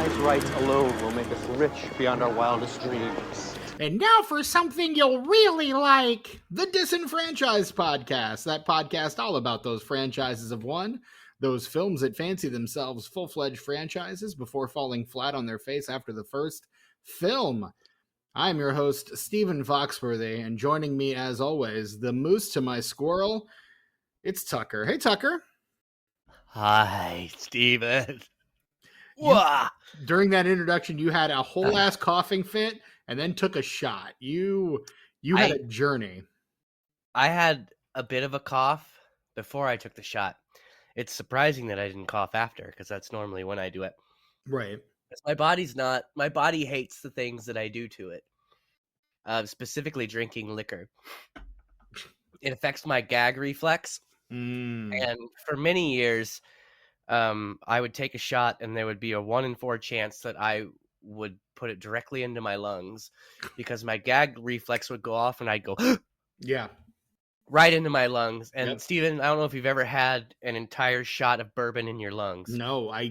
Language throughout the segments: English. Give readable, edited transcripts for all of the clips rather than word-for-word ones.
franchise rights alone will make us rich beyond our wildest dreams. And now for something you'll really like, the Disenfranchised Podcast. That podcast all about those franchises of one, those films that fancy themselves full-fledged franchises before falling flat on their face after the first film. I'm your host, Stephen Foxworthy, and joining me as always, the moose to my squirrel, it's Tucker. Hey, Tucker. Hi, Stephen. During that introduction, you had a whole ass coughing fit and then took a shot. You had a journey. I had a bit of a cough before I took the shot. It's surprising that I didn't cough after, because that's normally when I do it. Right. My body hates the things that I do to it. Specifically drinking liquor. It affects my gag reflex. And for many years, I would take a shot and there would be a 1 in 4 chance that I would put it directly into my lungs because my gag reflex would go off and I'd go yeah, right into my lungs. And yep. Steven, I don't know if you've ever had an entire shot of bourbon in your lungs. No, I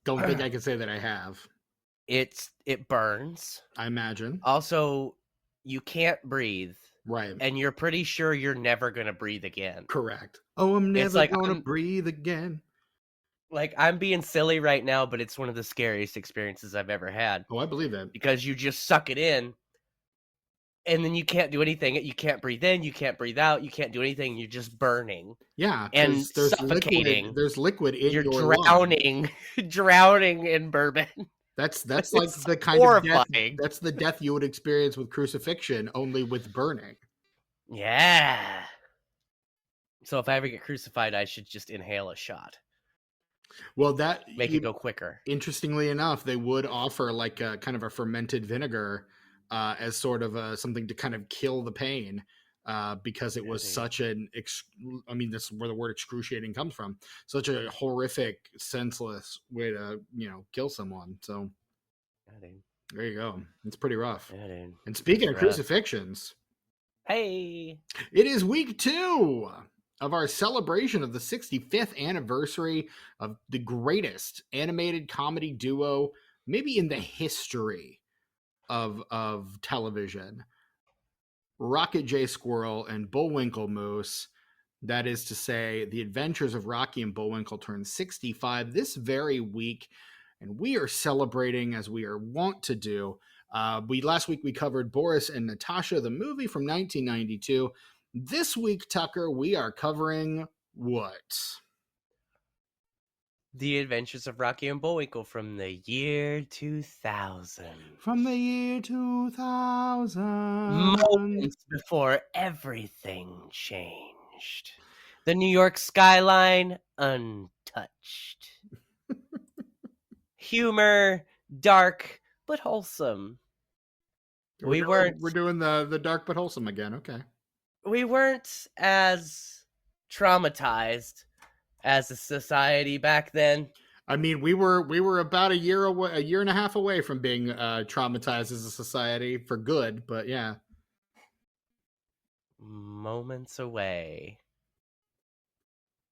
don't think I can say that I have. It burns. I imagine. Also, you can't breathe. Right. And you're pretty sure you're never going to breathe again. Correct. Oh, I'm never going to breathe again. Like, I'm being silly right now, but it's one of the scariest experiences I've ever had. Oh, I believe it. Because you just suck it in, and then you can't do anything. You can't breathe in, you can't breathe out, you can't do anything. You're just burning. Yeah. And there's suffocating. There's liquid in your drowning. Drowning in bourbon. That's like the kind horrifying. Of death. That's the death you would experience with crucifixion, only with burning. Yeah. So if I ever get crucified, I should just inhale a shot. Well, make it go quicker. Interestingly enough, they would offer like a kind of a fermented vinegar as sort of something to kind of kill the pain because it was such an, that's where the word excruciating comes from. Such a horrific, senseless way to, kill someone. So there you go. It's pretty rough. And speaking of crucifixions, hey, it is week 2 of our celebration of the 65th anniversary of the greatest animated comedy duo, maybe in the history of television, Rocket J. Squirrel and Bullwinkle Moose. That is to say, the Adventures of Rocky and Bullwinkle turned 65 this very week, and we are celebrating as we are wont to do. Last week we covered Boris and Natasha, the movie from 1992. This week, Tucker, we are covering what? The Adventures of Rocky and Bullwinkle from the year 2000. From the year 2000. Moments before everything changed. The New York skyline untouched. Humor, dark, but wholesome. We're doing the dark but wholesome again, okay. We weren't as traumatized as a society back then. I mean, we were about a year and a half away from being traumatized as a society for good, but yeah. Moments away.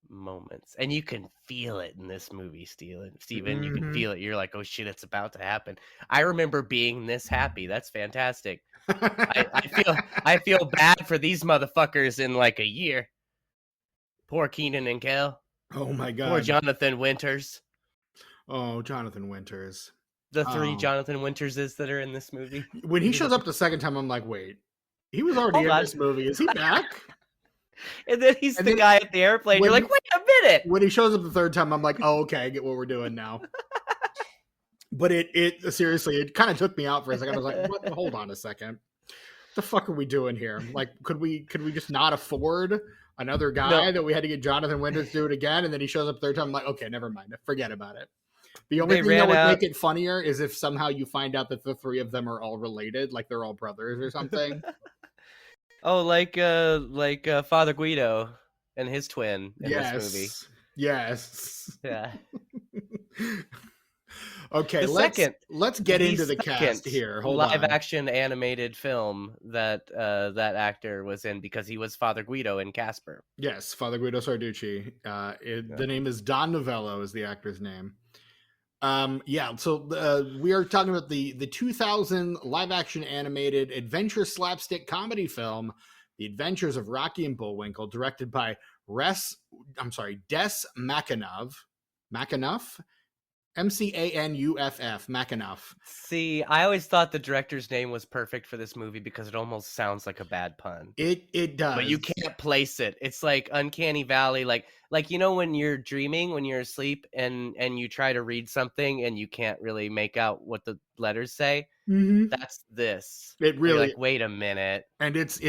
Moments. And you can feel it in this movie, Steven. Mm-hmm. You can feel it. You're like, oh shit, it's about to happen. I remember being this happy. That's fantastic. I feel bad for these motherfuckers in like a year. Poor Keenan and Kel. Oh my god. Poor Jonathan Winters. Oh, Jonathan Winters. The 3 Jonathan Winterses that are in this movie. When he shows up the second time, I'm like, wait, he was already in this movie. Is he back? And then he's the guy at the airplane. You're like, wait a minute. When he shows up the third time, I'm like, oh, okay, I get what we're doing now. But it seriously, it kind of took me out for a second. I was like, what? Hold on a second. What the fuck are we doing here? Like, could we just not afford another guy that we had to get Jonathan Winters to do it again? And then he shows up third time. I'm like, okay, never mind. Forget about it. The only thing that would make it funnier is if somehow you find out that the 3 of them are all related, like they're all brothers or something. Oh, like Father Guido and his twin in this movie. Yes. Yeah. Okay, let's get into the cast here. Hold on. Live action animated film that that actor was in because he was Father Guido in Casper. Yes, Father Guido Sarducci. The name is Don Novello is the actor's name. Yeah, so we are talking about the 2000 live action animated adventure slapstick comedy film, The Adventures of Rocky and Bullwinkle, directed by Des McAnuff. McAnuff? MCANUFF, McAnuff. See, I always thought the director's name was perfect for this movie because it almost sounds like a bad pun. It does. But you can't place it. It's like Uncanny Valley, like you know when you're dreaming, when you're asleep, and you try to read something and you can't really make out what the letters say. Mm-hmm. That's this. It really, you're like, wait a minute, and it's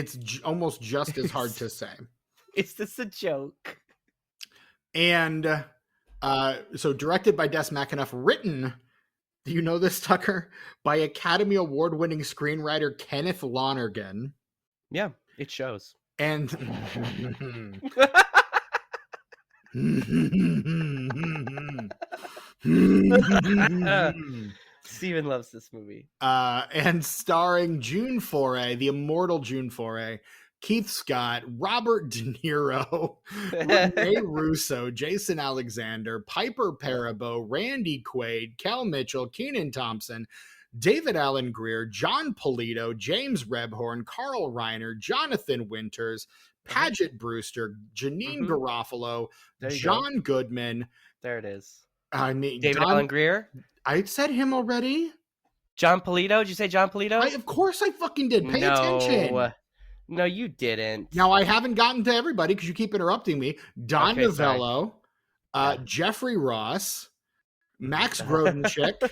almost just as hard to say. Is this a joke? And so directed by Des McAnuff, written, do you know this, Tucker? By Academy Award-winning screenwriter Kenneth Lonergan. Yeah, it shows. And Steven loves this movie. And starring June Foray, the immortal June Foray, Keith Scott, Robert De Niro, Renee Russo, Jason Alexander, Piper Perabo, Randy Quaid, Kel Mitchell, Kenan Thompson, David Allen Greer, John Polito, James Rebhorn, Carl Reiner, Jonathan Winters, Paget Brewster, Janine Garofalo, John Goodman. There it is. I mean, David Allen Greer. I said him already. John Polito. Did you say John Polito? Of course I fucking did. Pay attention. No, you didn't. Now, I haven't gotten to everybody because you keep interrupting me. Don Novello, Jeffrey Ross, Max Grodenchik,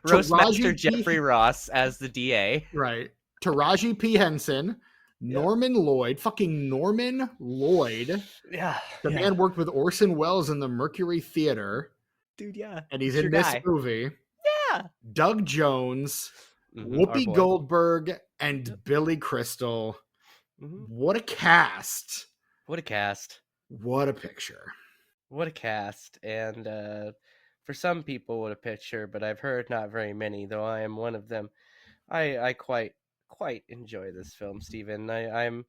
Roastmaster Jeffrey Ross as the DA. Right. Taraji P. Henson, Norman Lloyd, fucking Norman Lloyd. Yeah. The man worked with Orson Welles in the Mercury Theater. Dude, yeah. And he's in this movie. Yeah. Doug Jones, Whoopi Goldberg, and Billy Crystal. What a cast. What a cast. What a picture. What a cast. And for some people, what a picture, but I've heard not very many, though I am one of them. I quite enjoy this film, Stephen. I'm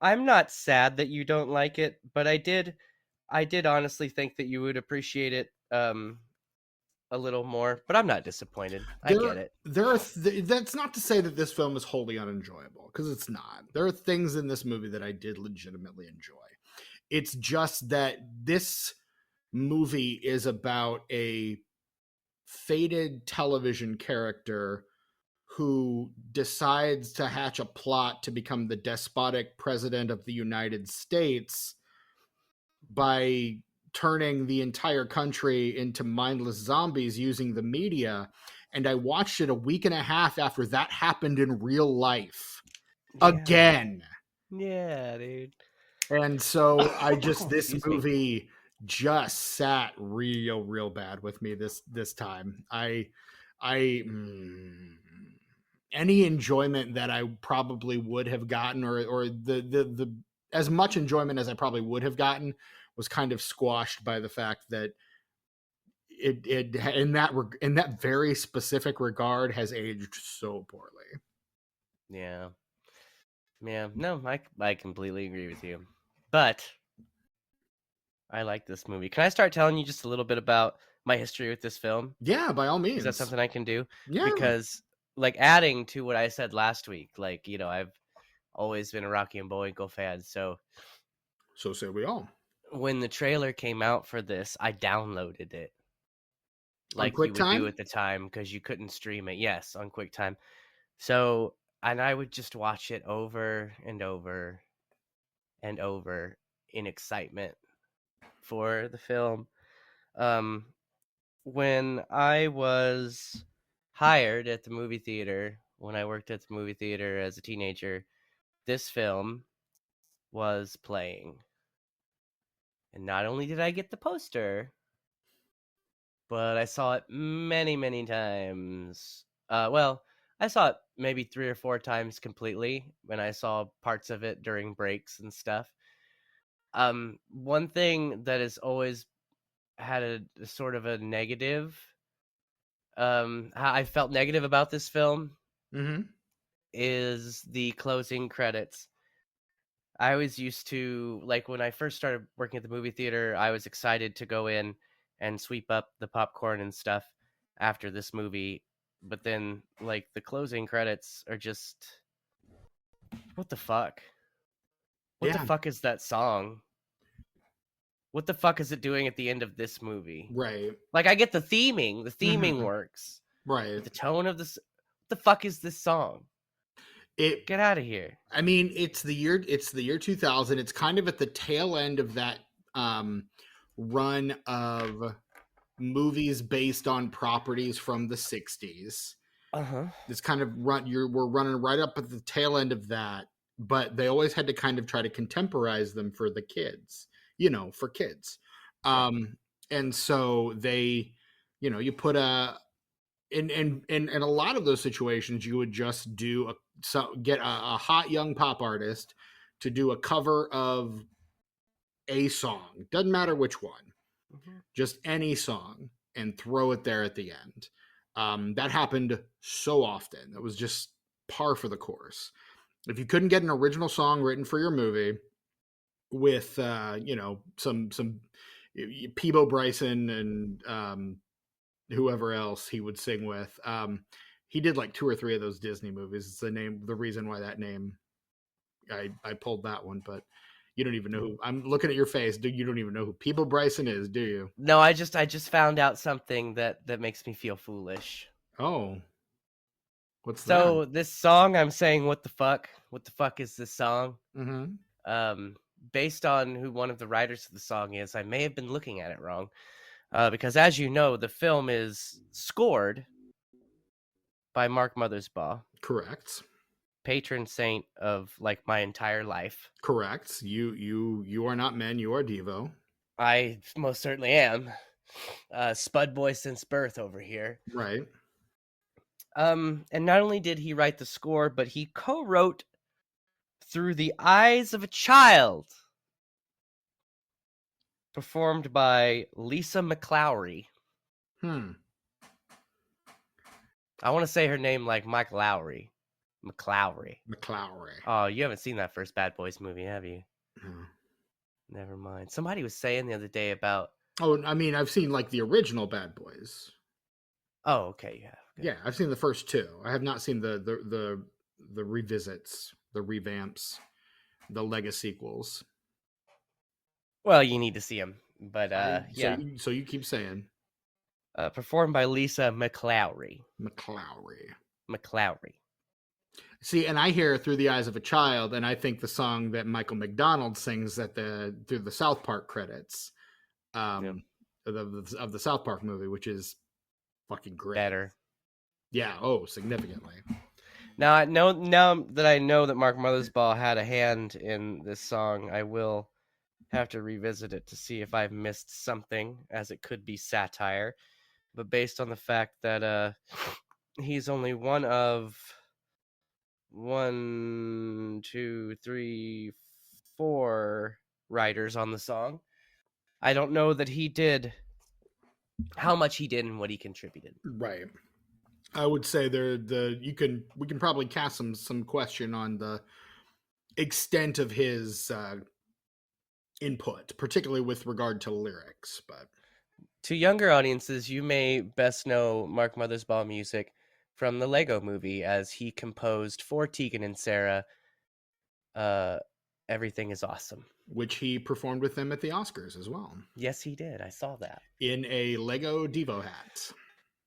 not sad that you don't like it, but I did honestly think that you would appreciate it a little more, but I'm not disappointed. I get it. That's not to say that this film is wholly unenjoyable, because it's not. There are things in this movie that I did legitimately enjoy. It's just that this movie is about a faded television character who decides to hatch a plot to become the despotic president of the United States by turning the entire country into mindless zombies using the media. And I watched it a week and a half after that happened in real life. Again. Yeah, dude. And so this movie just sat real bad with me this time. Any enjoyment that I probably would have gotten, or the as much enjoyment as I probably would have gotten, was kind of squashed by the fact that it in that very specific regard has aged so poorly. Yeah. No, I completely agree with you. But I like this movie. Can I start telling you just a little bit about my history with this film? Yeah, by all means. Is that something I can do? Yeah. Because, like, adding to what I said last week, like, you know, I've always been a Rocky and Bullwinkle fan, so say we all. When the trailer came out for this, I downloaded it. Like you would do at the time, because you couldn't stream it. Yes, on QuickTime. So, and I would just watch it over and over and over in excitement for the film. When I was hired at the movie theater, when I worked at the movie theater as a teenager, this film was playing. And not only did I get the poster, but I saw it many times. I saw it maybe 3 or 4 times completely when I saw parts of it during breaks and stuff. One thing that has always had a sort of a negative, I felt negative about this film, is the closing credits. I was used to, like, when I first started working at the movie theater, I was excited to go in and sweep up the popcorn and stuff after this movie, but then like the closing credits are just what the fuck? What the Yeah. fuck is that song? What the fuck is it doing at the end of this movie? Right. Like I get the theming. The theming Mhm. works. Right. But the tone of this what the fuck is this song? It Get out of here. I mean, it's the year 2000. It's kind of at the tail end of that run of movies based on properties from the 60s. Uh-huh. It's kind of we're running right up at the tail end of that, but they always had to kind of try to contemporize them for the kids, for kids. And so they, you put in a lot of those situations, you would just get a hot young pop artist to do a cover of a song. Doesn't matter which one, just any song, and throw it there at the end. That happened so often. That was just par for the course. If you couldn't get an original song written for your movie with some Peebo Bryson and whoever else he would sing with. He did like 2 or 3 of those Disney movies. It's the reason why that name, I pulled that one, but you don't even know who. I'm looking at your face. You don't even know who Peebo Bryson is, do you? No, I just found out something that makes me feel foolish. Oh, what's So this song I'm saying, what the fuck is this song? that? Based on who one of the writers of the song is, I may have been looking at it wrong. Because as you know, the film is scored by Mark Mothersbaugh, Correct. patron saint of like my entire life. Correct. You are not men. You are Devo. I most certainly am. Spud boy since birth over here. Right. And not only did he write the score, but he co-wrote Through the Eyes of a Child, performed by Lisa McLowry. I want to say her name like Mike Lowry. McLowry. Oh, you haven't seen that first Bad Boys movie, have you? No. Never mind. Somebody was saying the other day about... Oh, I mean, I've seen like the original Bad Boys. Oh, okay, yeah. Yeah, I've seen the first 2. I have not seen the revisits, the revamps, the Lega sequels. Well, you need to see them, but yeah. So you keep saying. Performed by Lisa McLowry. McLowry. See, and I hear Through the Eyes of a Child, and I think the song that Michael McDonald sings through the South Park credits, of the South Park movie, which is fucking great. Better. Yeah. Significantly. Now that I know that Mark Mothersbaugh had a hand in this song, I will have to revisit it to see if I've missed something, as it could be satire. But based on the fact that he's only one of 1, 2, 3, 4 writers on the song, I don't know that he did how much he did and what he contributed. Right. I would say we can probably cast some question on the extent of his input, particularly with regard to lyrics. But to younger audiences, you may best know Mark Mothersbaugh music from the Lego Movie, as he composed for Tegan and Sarah Everything is Awesome, which he performed with them at the Oscars as well. Yes, he did. I saw that. In a Lego Devo hat.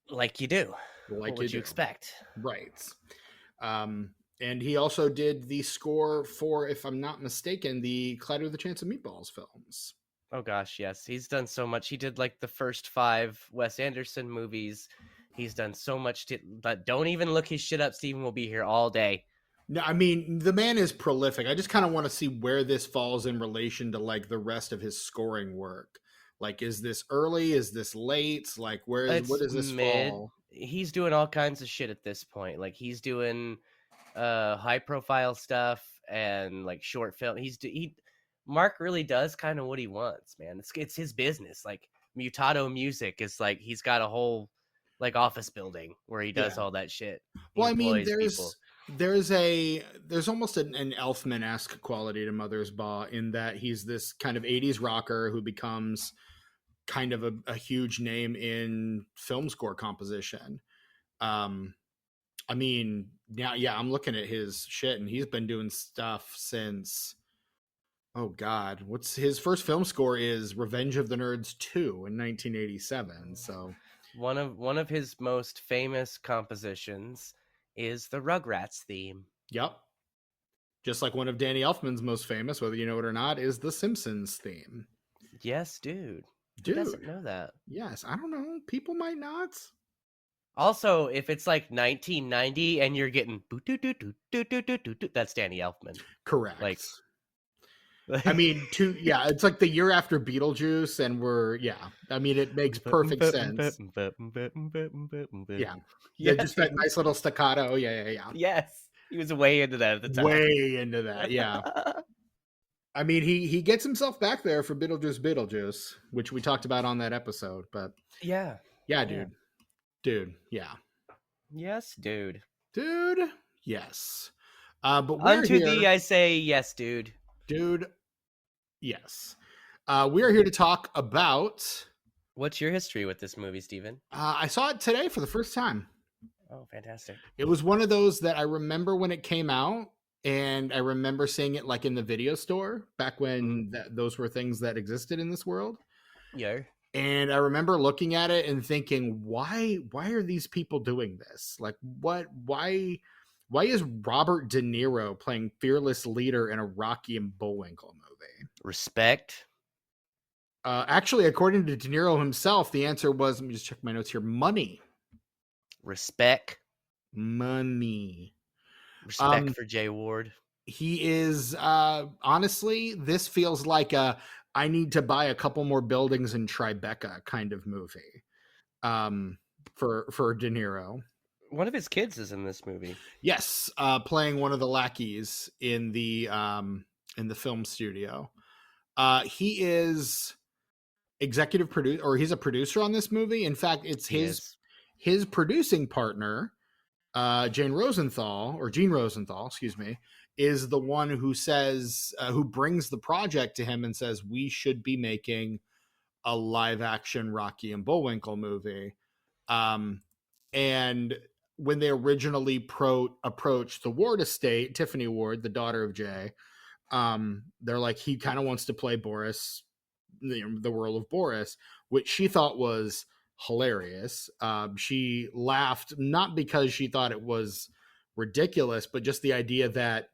Like you do. Like what would you expect? Right. And he also did the score for, if I'm not mistaken, the Clyde with a Chance of Meatballs films. Oh gosh, yes. He's done so much. He did like the first 5 Wes Anderson movies. He's done so much. But don't even look his shit up. Steven will be here all day. No, I mean, the man is prolific. I just kind of want to see where this falls in relation to like the rest of his scoring work. Like, is this early? Is this late? Like, what does this fall? He's doing all kinds of shit at this point. Like, he's doing high profile stuff and like short film. Mark really does kind of what he wants, man. It's his business. Like, Mutato Music is like, he's got a whole like office building where he does all that shit. Well, I mean, there's almost an Elfman-esque quality to Mothersbaugh in that he's this kind of 80s rocker who becomes kind of a huge name in film score composition. I mean, now, yeah, I'm looking at his shit, and he's been doing stuff since, oh God, what's his first film score is Revenge of the Nerds 2 in 1987. So one of his most famous compositions is the Rugrats theme. yep. Just like one of Danny Elfman's most famous, whether you know it or not, is the Simpsons theme. Yes, dude. Who Dude, doesn't know that? yes, I don't know. People might not. Also, if it's like 1990 and you're getting that's Danny Elfman. Correct. Like, I mean, it's like the year after Beetlejuice, and I mean, it makes perfect sense. Yeah, just that nice little staccato. Yeah. Yes, he was way into that at the time. Way into that, yeah. I mean, he gets himself back there for Beetlejuice, which we talked about on that episode. But yeah, dude, yeah, yes, dude, yes. But we're unto here, thee I say yes, dude, yes. We are here to talk about. What's your history with this movie, Steven? I saw it today for the first time. Oh, fantastic! It was one of those that I remember when it came out. And I remember seeing it like in the video store back when those were things that existed in this world. Yeah. And I remember looking at it and thinking, why are these people doing this? Like, why is Robert De Niro playing fearless leader in a Rocky and Bullwinkle movie? Respect. Actually, according to De Niro himself, the answer was, let me just check my notes here. Money. Respect. Money. Respect for Jay Ward. He is, honestly, this feels like I need to buy a couple more buildings in Tribeca kind of movie for De Niro. One of his kids is in this movie. Yes, playing one of the lackeys in the film studio. He is executive producer, or he's a producer on this movie. In fact, it's his producing partner, Gene Rosenthal, excuse me, is the one who says, who brings the project to him and says, we should be making a live action Rocky and Bullwinkle movie. And when they originally approached the Ward estate, Tiffany Ward, the daughter of Jay, they're like, he kind of wants to play Boris, the role of Boris, which she thought was hilarious. She laughed, not because she thought it was ridiculous, but just the idea that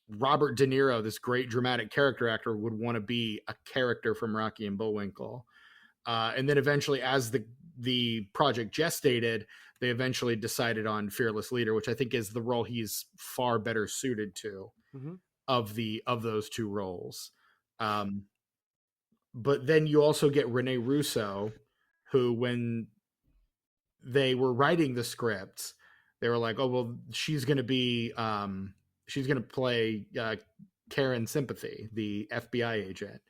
Robert De Niro, this great dramatic character actor, would want to be a character from Rocky and Bullwinkle. And then eventually, as the project gestated, they eventually decided on Fearless Leader, which I think is the role he's far better suited to of those two roles. But then you also get Rene Russo, who, when they were writing the scripts, they were like, oh, well, she's going to play Karen Sympathy, the FBI agent.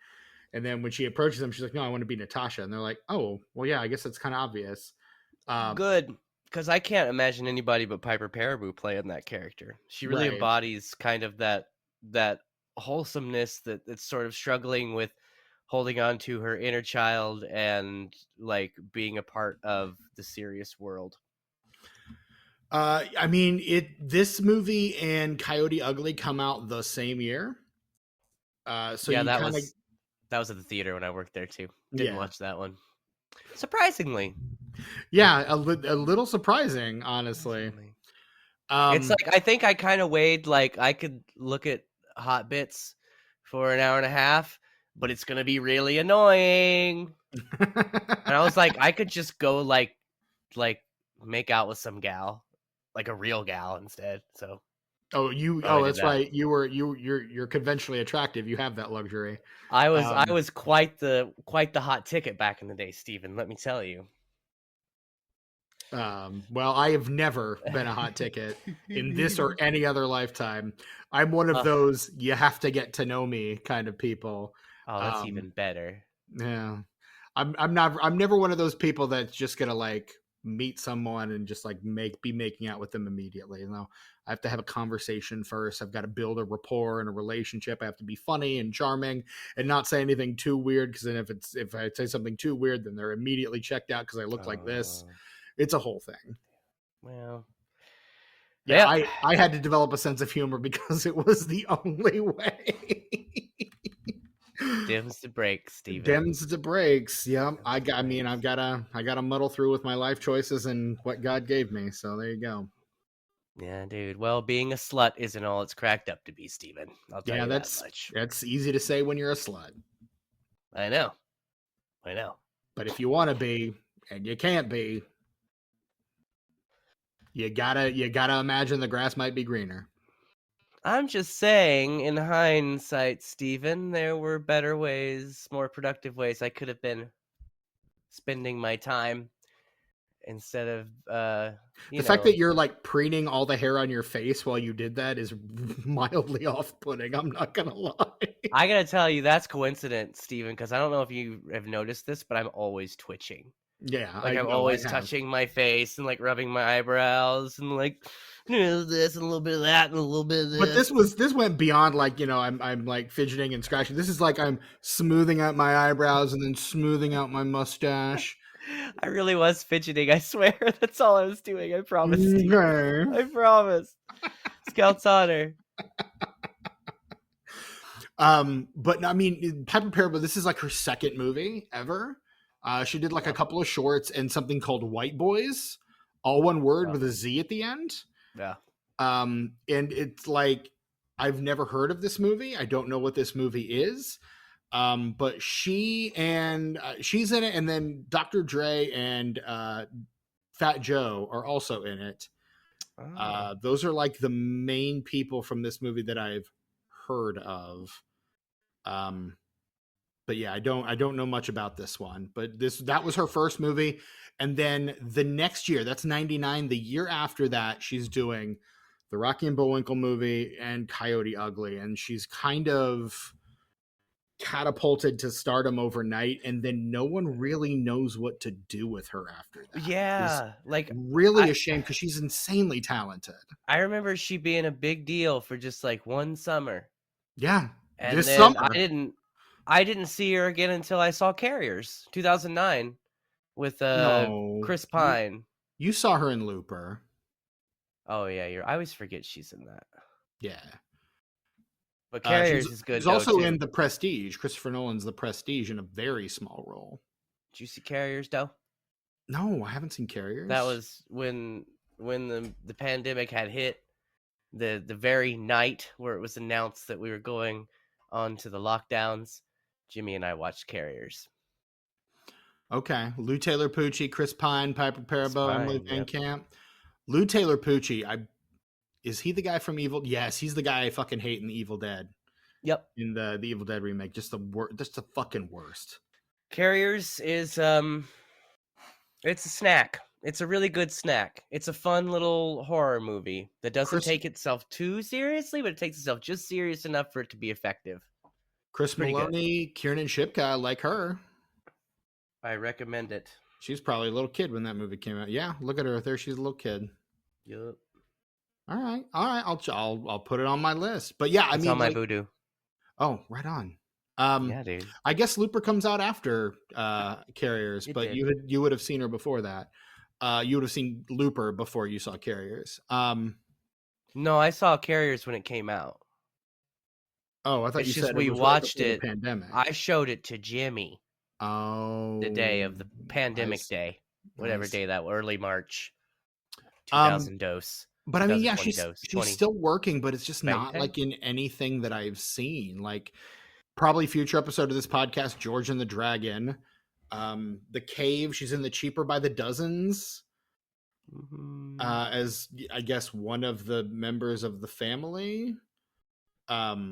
And then when she approaches them, she's like, no, I want to be Natasha. And they're like, oh, well, yeah, I guess that's kind of obvious. Good, because I can't imagine anybody but Piper Perabo playing that character. She really embodies kind of that wholesomeness that's sort of struggling with holding on to her inner child and like being a part of the serious world. I mean, this movie and Coyote Ugly come out the same year. So yeah, that was at the theater when I worked there too. Didn't watch that one. Surprisingly. Yeah, a little surprising, honestly. It's like, I think I kind of weighed, like, I could look at Hot Bits for an hour and a half, but it's going to be really annoying. And I was like, I could just go like make out with some gal, like a real gal instead. So. That's right. You're conventionally attractive. You have that luxury. I was quite the hot ticket back in the day, Stephen, let me tell you. Well, I have never been a hot ticket in this or any other lifetime. I'm one of those you have to get to know me kind of people. Oh, that's even better. Yeah. I'm never one of those people that's just gonna like meet someone and just like be making out with them immediately. You know, I have to have a conversation first. I've got to build a rapport and a relationship. I have to be funny and charming and not say anything too weird, because then if I say something too weird, then they're immediately checked out because I look like this. It's a whole thing. Well, yeah, yep. I had to develop a sense of humor because it was the only way. Dims the brakes, Steven. Dims the brakes. Yeah, I gotta muddle through with my life choices and what God gave me. So there you go. Yeah, dude. Well, being a slut isn't all it's cracked up to be, Steven. I'll tell you that much. That's easy to say when you're a slut. I know. But if you want to be, and you can't be, you gotta imagine the grass might be greener. I'm just saying, in hindsight, Steven, there were better ways, more productive ways I could have been spending my time instead of the fact that you're like preening all the hair on your face while you did that is mildly off-putting. I'm not gonna lie. I gotta tell you, that's coincidence, Steven, because I don't know if you have noticed this, but I'm always twitching. Yeah, like I'm always touching my face and like rubbing my eyebrows and like, you know, this and a little bit of that and a little bit of this. But this went beyond like, you know, I'm like fidgeting and scratching. This is like I'm smoothing out my eyebrows and then smoothing out my mustache. I really was fidgeting. I swear, that's all I was doing. I promise. Okay. I promise. Scout's honor. But I mean, Piper Perabo, this is like her second movie ever. She did like a couple of shorts and something called White Boys, all one word with a Z at the end. Yeah. And it's like, I've never heard of this movie. I don't know what this movie is. But she's in it, and then Dr. Dre and Fat Joe are also in it. Those are like the main people from this movie that I've heard of. But yeah, I don't know much about this one, but that was her first movie. And then the next year, that's 99, the year after that, she's doing the Rocky and Bullwinkle movie and Coyote Ugly. And she's kind of catapulted to stardom overnight. And then no one really knows what to do with her after that. Yeah. Like really a shame because she's insanely talented. I remember she being a big deal for just like one summer. Yeah. And this then summer. I didn't see her again until I saw Carriers, 2009, with Chris Pine. You saw her in Looper. Oh yeah, I always forget she's in that. Yeah, but Carriers is good. She's also in The Prestige. Christopher Nolan's The Prestige in a very small role. Did you see Carriers, though? No, I haven't seen Carriers. That was when the pandemic had hit. The very night where it was announced that we were going on to the lockdowns, Jimmy and I watched Carriers. Okay. Lou Taylor Pucci, Chris Pine, Piper Perabo, Emily Van Camp. Lou Taylor Pucci, is he the guy from Evil? Yes, he's the guy I fucking hate in the Evil Dead. Yep. In the Evil Dead remake, just the fucking worst. Carriers is it's a snack. It's a really good snack. It's a fun little horror movie that doesn't take itself too seriously, but it takes itself just serious enough for it to be effective. Chris Maloney, Kiernan Shipka, I like her. I recommend it. She's probably a little kid when that movie came out. Yeah, look at her there. She's a little kid. Yep. All right. I'll put it on my list. But yeah, It's on my voodoo. Oh, right on. Yeah, dude. I guess Looper comes out after Carriers, but you would have seen her before that. You would have seen Looper before you saw Carriers. No, I saw Carriers when it came out. Oh, I thought you said we watched it. Pandemic. I showed it to Jimmy. Oh, the day of the pandemic day, whatever day that was, early March, 2000 dose. But I mean, yeah, she's still working, but it's just not like in anything that I've seen. Like probably future episode of this podcast, George and the Dragon, The Cave. She's in the Cheaper by the Dozens. As I guess one of the members of the family.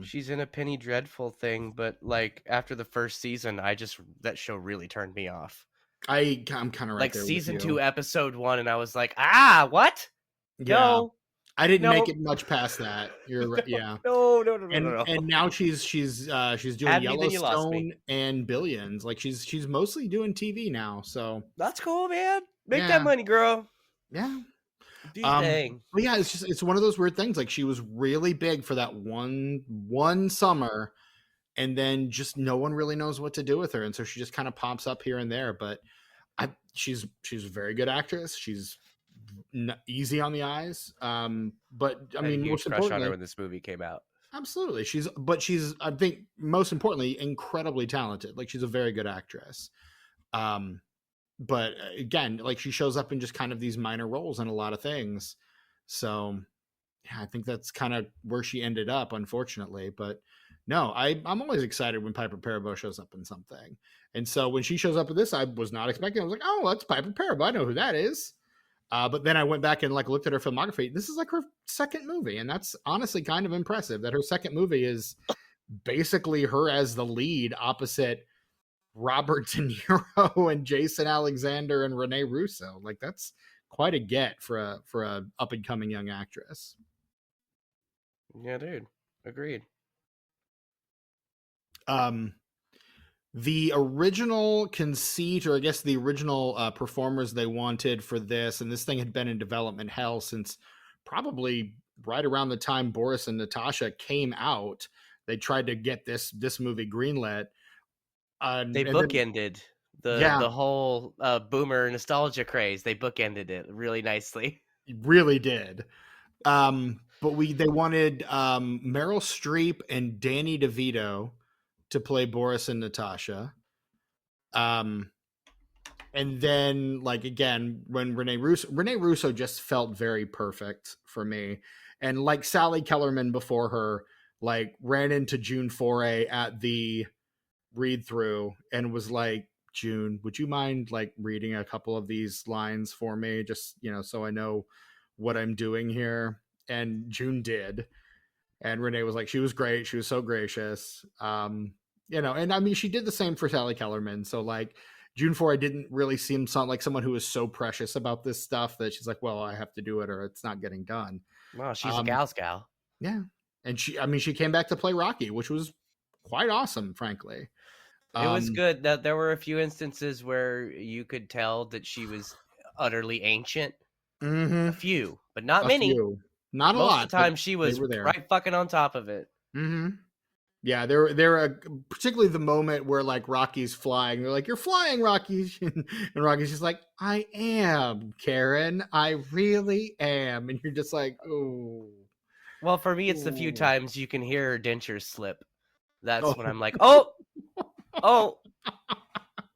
She's in a Penny Dreadful thing, but like after the first season, that show really turned me off. I'm kind of right like there season with you. 2, episode 1, and I was like, what? Yeah. No, I didn't make it much past that. You're right. Yeah. No. And now she's doing Yellowstone and Billions. Like she's mostly doing TV now. So that's cool, man. Make that money, girl. Yeah. Do your thing. But yeah, it's one of those weird things. Like, she was really big for that one summer, and then just no one really knows what to do with her, and so she just kind of pops up here and there. But she's a very good actress. She's easy on the eyes. But I mean, huge most crush on importantly, her when this movie came out. Absolutely, she's I think most importantly incredibly talented. Like, she's a very good actress. But again, like, she shows up in just kind of these minor roles in a lot of things. So yeah, I think that's kind of where she ended up, unfortunately. But no, I'm always excited when Piper Perabo shows up in something. And so when she shows up with this, I was not expecting. I was like, oh, that's Piper Perabo. I know who that is. But then I went back and like looked at her filmography. This is like her second movie, and that's honestly kind of impressive that her second movie is basically her as the lead opposite Robert De Niro and Jason Alexander and Rene Russo. Like, that's quite a get for a up and coming young actress. Yeah, dude. Agreed. The original conceit, or I guess the original performers they wanted for this, and this thing had been in development hell since probably right around the time Boris and Natasha came out. They tried to get this movie greenlit. They bookended the whole boomer nostalgia craze. They bookended it really nicely. Really did. But they wanted Meryl Streep and Danny DeVito to play Boris and Natasha. And then, like, again, when Rene Russo just felt very perfect for me. And like Sally Kellerman before her, like, ran into June Foray at the read through and was like, June, would you mind like reading a couple of these lines for me? Just, so I know what I'm doing here. And June did. And Renee was like, she was great. She was so gracious. And I mean, she did the same for Sally Kellerman. So like June Foray didn't really seem like someone who was so precious about this stuff that she's like, well, I have to do it or it's not getting done. Well, she's a gal's gal. Yeah. And she came back to play Rocky, which was quite awesome, frankly. It was good. There were a few instances where you could tell that she was utterly ancient. Mm-hmm. A few, but not many. Not a lot. Most of the time, she was right fucking on top of it. Mm-hmm. Yeah, there particularly the moment where like Rocky's flying. They're like, "You're flying, Rocky," and Rocky's just like, "I am, Karen. I really am." And you're just like, "Oh." Well, for me, it's the few times you can hear her dentures slip. That's when I'm like, "Oh,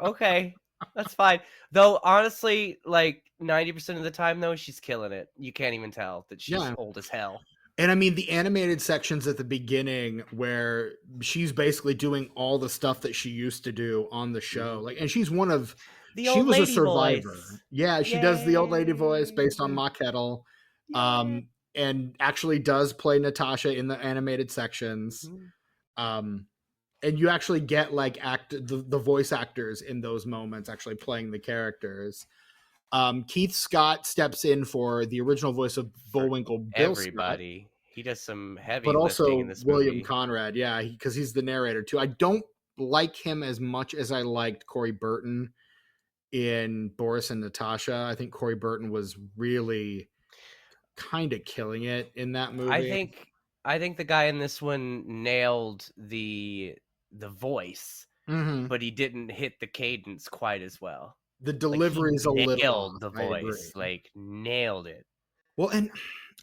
okay, that's fine." Though honestly, like 90% of the time, though, she's killing it. You can't even tell that she's old as hell. And I mean, the animated sections at the beginning where she's basically doing all the stuff that she used to do on the show. Like, and she's one of, she was a survivor. Voice. Yeah, she does the old lady voice based on Ma Kettle. And actually does play Natasha in the animated sections. And you actually get like the voice actors in those moments actually playing the characters. Keith Scott steps in for the original voice of Bullwinkle. Bill everybody. Scott, he does some heavy but also lifting in this William movie. Conrad, because he's the narrator too. I don't like him as much as I liked Corey Burton in Boris and Natasha. I think Corey Burton was really kind of killing it in that movie. I think the guy in this one nailed the voice, but he didn't hit the cadence quite as well. The delivery is a little nailed the voice, like nailed it. Well, and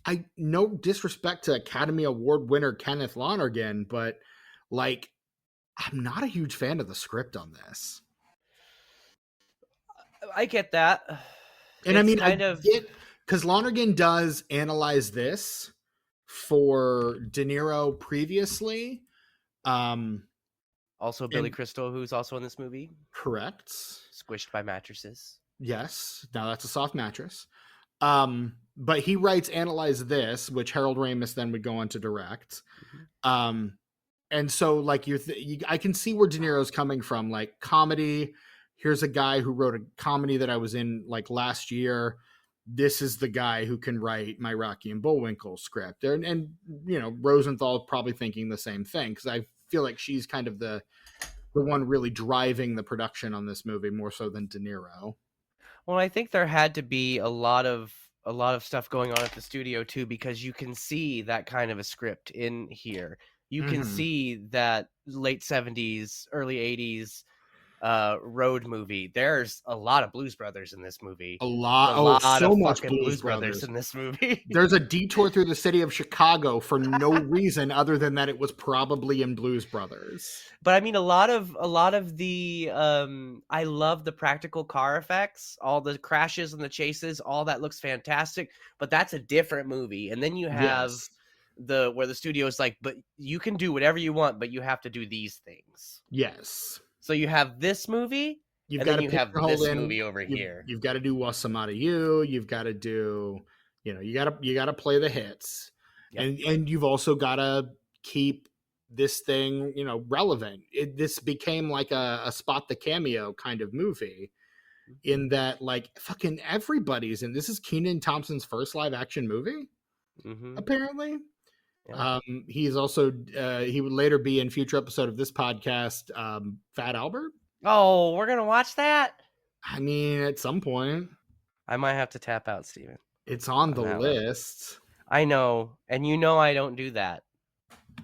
I no disrespect to Academy Award winner Kenneth Lonergan, but like I'm not a huge fan of the script on this. I get that. And I mean, because Lonergan does analyze this for De Niro previously. Also Billy Crystal, who's also in this movie. Correct. Squished by mattresses. Yes. Now that's a soft mattress. But he writes Analyze This, which Harold Ramis then would go on to direct. And so like I can see where De Niro's coming from, like comedy. Here's a guy who wrote a comedy that I was in like last year. This is the guy who can write my Rocky and Bullwinkle script. And Rosenthal probably thinking the same thing, because I feel like she's kind of the one really driving the production on this movie more so than De Niro. Well, I think there had to be a lot of stuff going on at the studio too, because you can see that kind of a script in here. You can Mhm. see that late 70s, early 80s road movie. There's a lot of Blues Brothers in this movie. A lot. A Oh, lot so of much fucking Blues Blues Brothers Brothers. in this movie. There's a detour through the city of Chicago for no reason other than that it was probably in Blues Brothers. But I mean, a lot of the I love the practical car effects, all the crashes and the chases, all that looks fantastic. But that's a different movie. And then you have Yes. where the studio is like, but you can do whatever you want, but you have to do these things. Yes. So you have this movie, You've and got then to you pick your have this hold in. movie over here. You've got to do What's Some Out of You. You've got to do, you got to play the hits. Yep. And you've also got to keep this thing, relevant. This became like a spot the cameo kind of movie in that like fucking everybody's in. This is Kenan Thompson's first live action movie, apparently. Yeah. He's also he would later be in future episode of this podcast, Fat Albert. Oh, we're gonna watch that? I mean, at some point. I might have to tap out, Steven. It's on the that one. list. I know, and I don't do that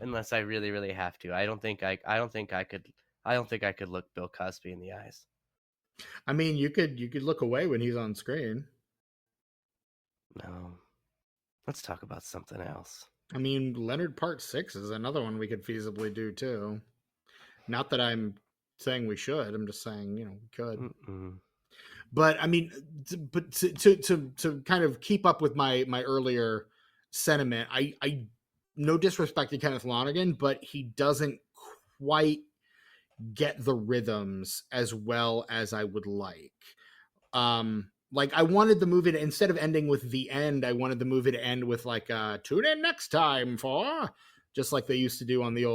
unless I really, really have to. I don't think I could look Bill Cosby in the eyes. I mean, you could look away when he's on screen. No. Let's talk about something else. I mean, Leonard Part 6 is another one we could feasibly do too. Not that I'm saying we should. I'm just saying, we could. Mm-mm. But I mean, but to kind of keep up with my earlier sentiment, I no disrespect to Kenneth Lonergan, but he doesn't quite get the rhythms as well as I would like. Like I wanted the movie to, instead of ending with the end, I wanted the movie to end with like tune in next time for, just like they used to do on the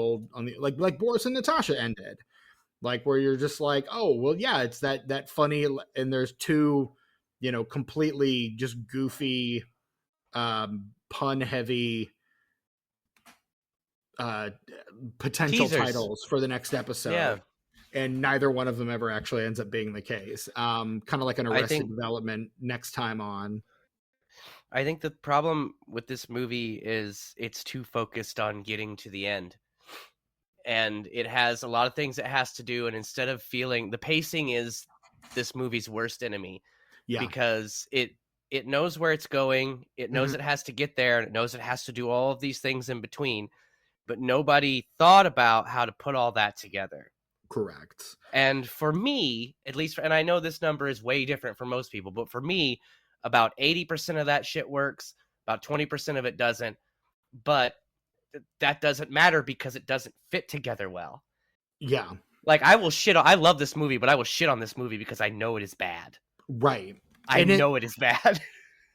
like Boris and Natasha ended. Like where you're just like, oh, well, yeah, it's that funny, and there's two, completely just goofy, pun heavy potential Teasers. titles for the next episode. Yeah. And neither one of them ever actually ends up being the case. Kind of like an Arrested Development next time on. I think the problem with this movie is it's too focused on getting to the end. And it has a lot of things it has to do. And instead of feeling, the pacing is this movie's worst enemy. Yeah. Because it knows where it's going. It knows it has to get there. And it knows it has to do all of these things in between. But nobody thought about how to put all that together. Correct. And for me, at least, and I know this number is way different for most people, but for me, about 80% of that shit works. About 20% of it doesn't. But that doesn't matter because it doesn't fit together well. Yeah. Like I love this movie, but I will shit on this movie because I know it is bad. Right. I know it is bad.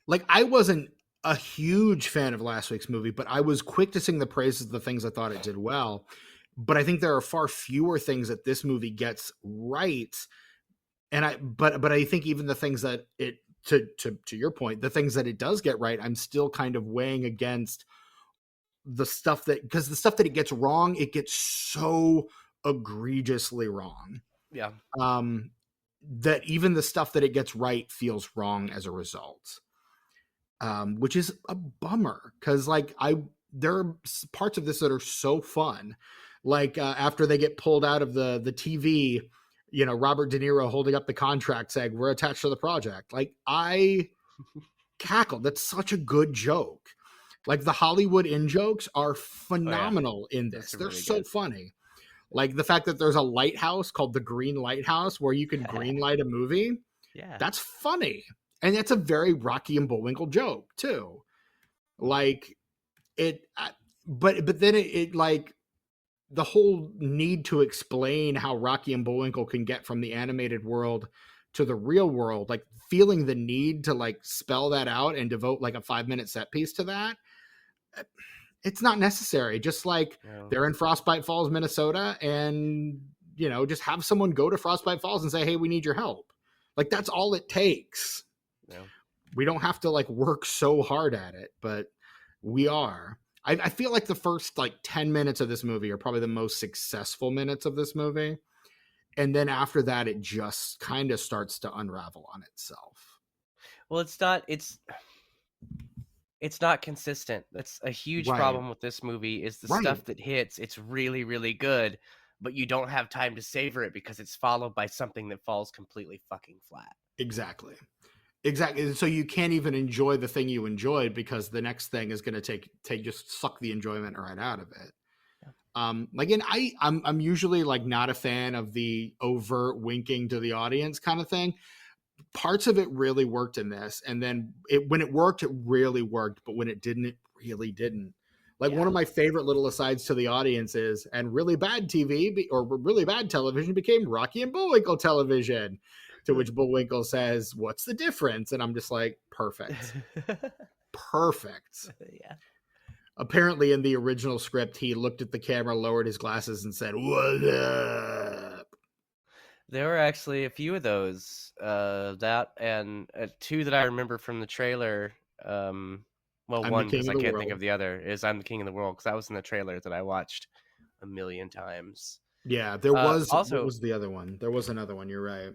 Like I wasn't a huge fan of last week's movie, but I was quick to sing the praises of the things I thought it did well. But I think there are far fewer things that this movie gets right. And but I think even the things that it, to your point, the things that it does get right, I'm still kind of weighing against the stuff because the stuff that it gets wrong, it gets so egregiously wrong. Yeah. That even the stuff that it gets right feels wrong as a result. Which is a bummer because like there are parts of this that are so fun. Like after they get pulled out of the TV, Robert De Niro holding up the contract saying, "We're attached to the project." Like I cackled. That's such a good joke. Like the Hollywood in jokes are phenomenal in this. They're really so good. funny. Like the fact that there's a lighthouse called the Green Lighthouse where you can green light a movie. Yeah. That's funny. And that's a very Rocky and Bullwinkle joke too. Like it, but then it like the whole need to explain how Rocky and Bullwinkle can get from the animated world to the real world, like feeling the need to like spell that out and devote like a 5-minute set piece to that. It's not necessary. Just like they're in Frostbite Falls, Minnesota, and just have someone go to Frostbite Falls and say, "Hey, we need your help." Like that's all it takes. Yeah. We don't have to like work so hard at it, but we are. I feel like the first like 10 minutes of this movie are probably the most successful minutes of this movie. and then after that it just kind of starts to unravel on itself. Well, it's not consistent. That's a huge Right. problem with this movie is the stuff that hits. It's really, really good, but you don't have time to savor it because it's followed by something that falls completely fucking flat. Exactly. So you can't even enjoy the thing you enjoyed because the next thing is going to take just suck the enjoyment right out of it. Again, I'm usually like not a fan of the overt winking to the audience kind of thing. Parts of it really worked in this, and then when it worked, it really worked. But when it didn't, it really didn't. Like one of my favorite little asides to the audience is, and really bad TV or really bad television became Rocky and Bullwinkle television. To which Bullwinkle says, "What's the difference?" And I'm just like, perfect. Perfect. Yeah. Apparently, in the original script, he looked at the camera, lowered his glasses, and said, "What up?" There were actually a few of those. That and two that I remember from the trailer. Well, one because I can't think of the other is "I'm the King of the World" because that was in the trailer that I watched a million times. Yeah, there was also. What was the other one? There was another one. You're right.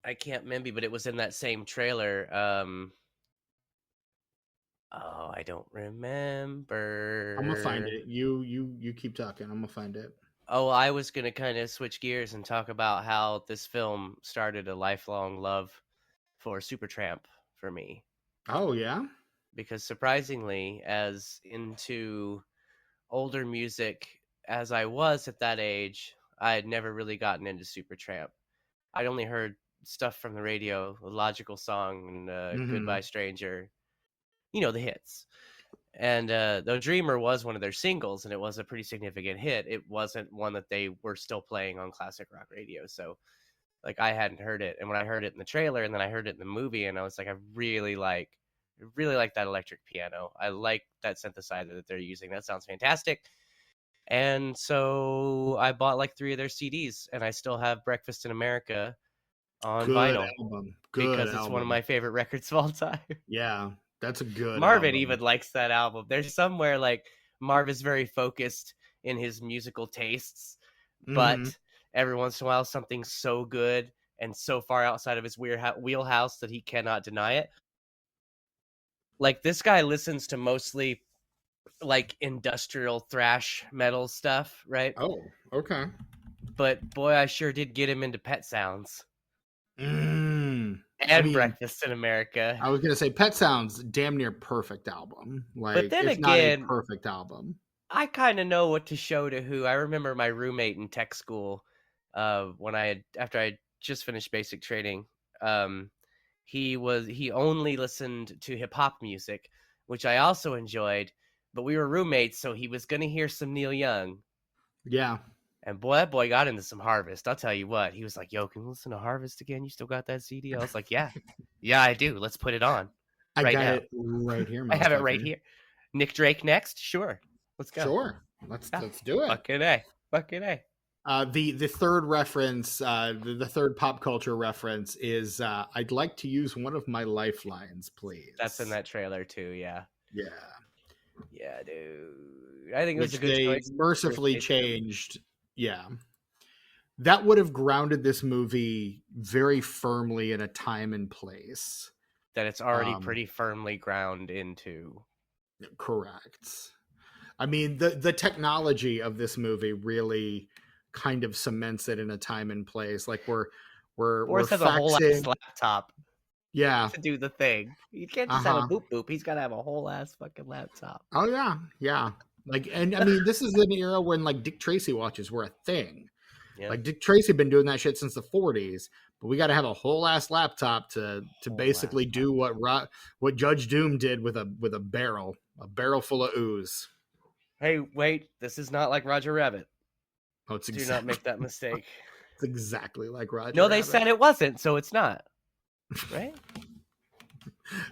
I can't remember, but it was in that same trailer. I don't remember. I'm gonna find it. You keep talking. I'm gonna find it. Oh, I was gonna kind of switch gears and talk about how this film started a lifelong love for Supertramp for me. Oh yeah, because surprisingly, as into older music as I was at that age, I had never really gotten into Supertramp. I'd only heard stuff from the radio, a Logical Song and Goodbye Stranger, the hits. And though Dreamer was one of their singles and it was a pretty significant hit, it wasn't one that they were still playing on classic rock radio. So like I hadn't heard it. And when I heard it in the trailer and then I heard it in the movie and I was like, I really like that electric piano. I like that synthesizer that they're using. That sounds fantastic. And so I bought like 3 of their CDs and I still have Breakfast in America on vinyl because it's one of my favorite records of all time. Yeah, that's a good Marvin even likes that album. There's somewhere like Marv is very focused in his musical tastes, but every once in a while something's so good and so far outside of his wheelhouse that he cannot deny it. Like this guy listens to mostly like industrial thrash metal stuff, right? Oh, okay. But boy, I sure did get him into Pet Sounds. And Breakfast in America. I was gonna say Pet Sounds, damn near perfect album. Like, but then if again, not a perfect album. I kind of know what to show to who. I remember my roommate in tech school, after I had just finished basic training, he only listened to hip hop music, which I also enjoyed. But we were roommates, so he was gonna hear some Neil Young. Yeah. And boy, that boy got into some Harvest. I'll tell you what. He was like, "Yo, can we listen to Harvest again? You still got that CD?" I was like, "Yeah, I do. Let's put it on." I got it right here. I have it right here. Nick Drake next? Sure. Let's go. Sure. Let's do it. Fucking A. The third reference, the third pop culture reference is I'd like to use one of my lifelines, please. That's in that trailer too, yeah. Yeah. Yeah, dude. I think it was a good choice. Mercifully changed. Yeah. That would have grounded this movie very firmly in a time and place. That it's already pretty firmly ground into. Correct. I mean, the technology of this movie really kind of cements it in a time and place. Like we're has a whole ass laptop. Yeah. To do the thing. You can't just have a boop. He's got to have a whole ass fucking laptop. Oh yeah. Yeah. Like, and I mean, this is an era when like Dick Tracy watches were a thing. Yeah. Like Dick Tracy been doing that shit since the 40s, but we got to have a whole ass laptop to basically do what Judge Doom did with a barrel full of ooze. Hey, wait, this is not like Roger Rabbit. Oh, it's Do not make that mistake. It's exactly like Roger No, Rabbit. they said it wasn't, so it's not. Right?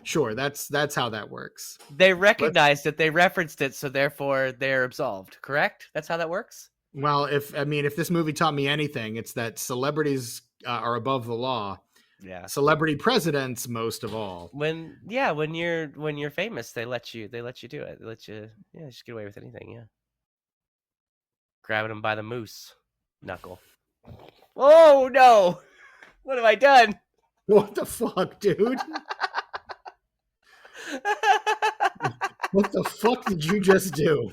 Sure, that's how that works. They recognized it, they referenced it, so therefore they're absolved, correct? That's how that works? Well, if this movie taught me anything, it's that celebrities are above the law. Yeah. Celebrity presidents most of all. When you're famous, they let you do it. They let you just get away with anything, yeah. Grabbing them by the moose knuckle. Oh no! What have I done? What the fuck, dude? What the fuck did you just do?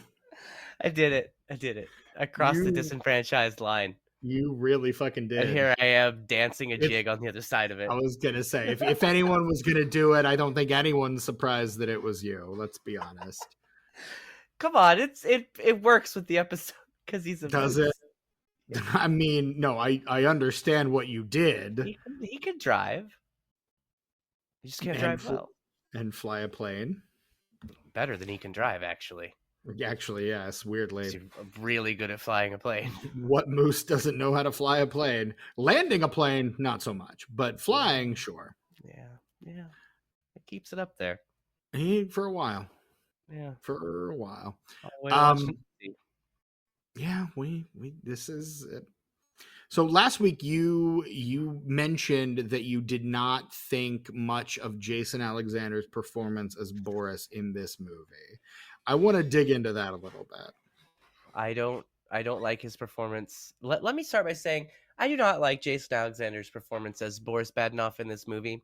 I did it. I crossed the disenfranchised line. You really fucking did. And here I am dancing a jig on the other side of it. I was gonna say, if anyone was gonna do it, I don't think anyone's surprised that it was you. Let's be honest. Come on, it works with the episode because he's a Does moose. it? Yeah. I mean, no, I understand what you did. He can drive. He just can't drive well. And fly a plane. Better than he can drive, actually. Actually, yes, weirdly. He's really good at flying a plane. What moose doesn't know how to fly a plane? Landing a plane, not so much, but flying, sure. Yeah. It keeps it up there. For a while. Yeah. For a while. Yeah, this is it. So last week you mentioned that you did not think much of Jason Alexander's performance as Boris in this movie. I want to dig into that a little bit. I don't like his performance. Let me start by saying I do not like Jason Alexander's performance as Boris Badenov in this movie.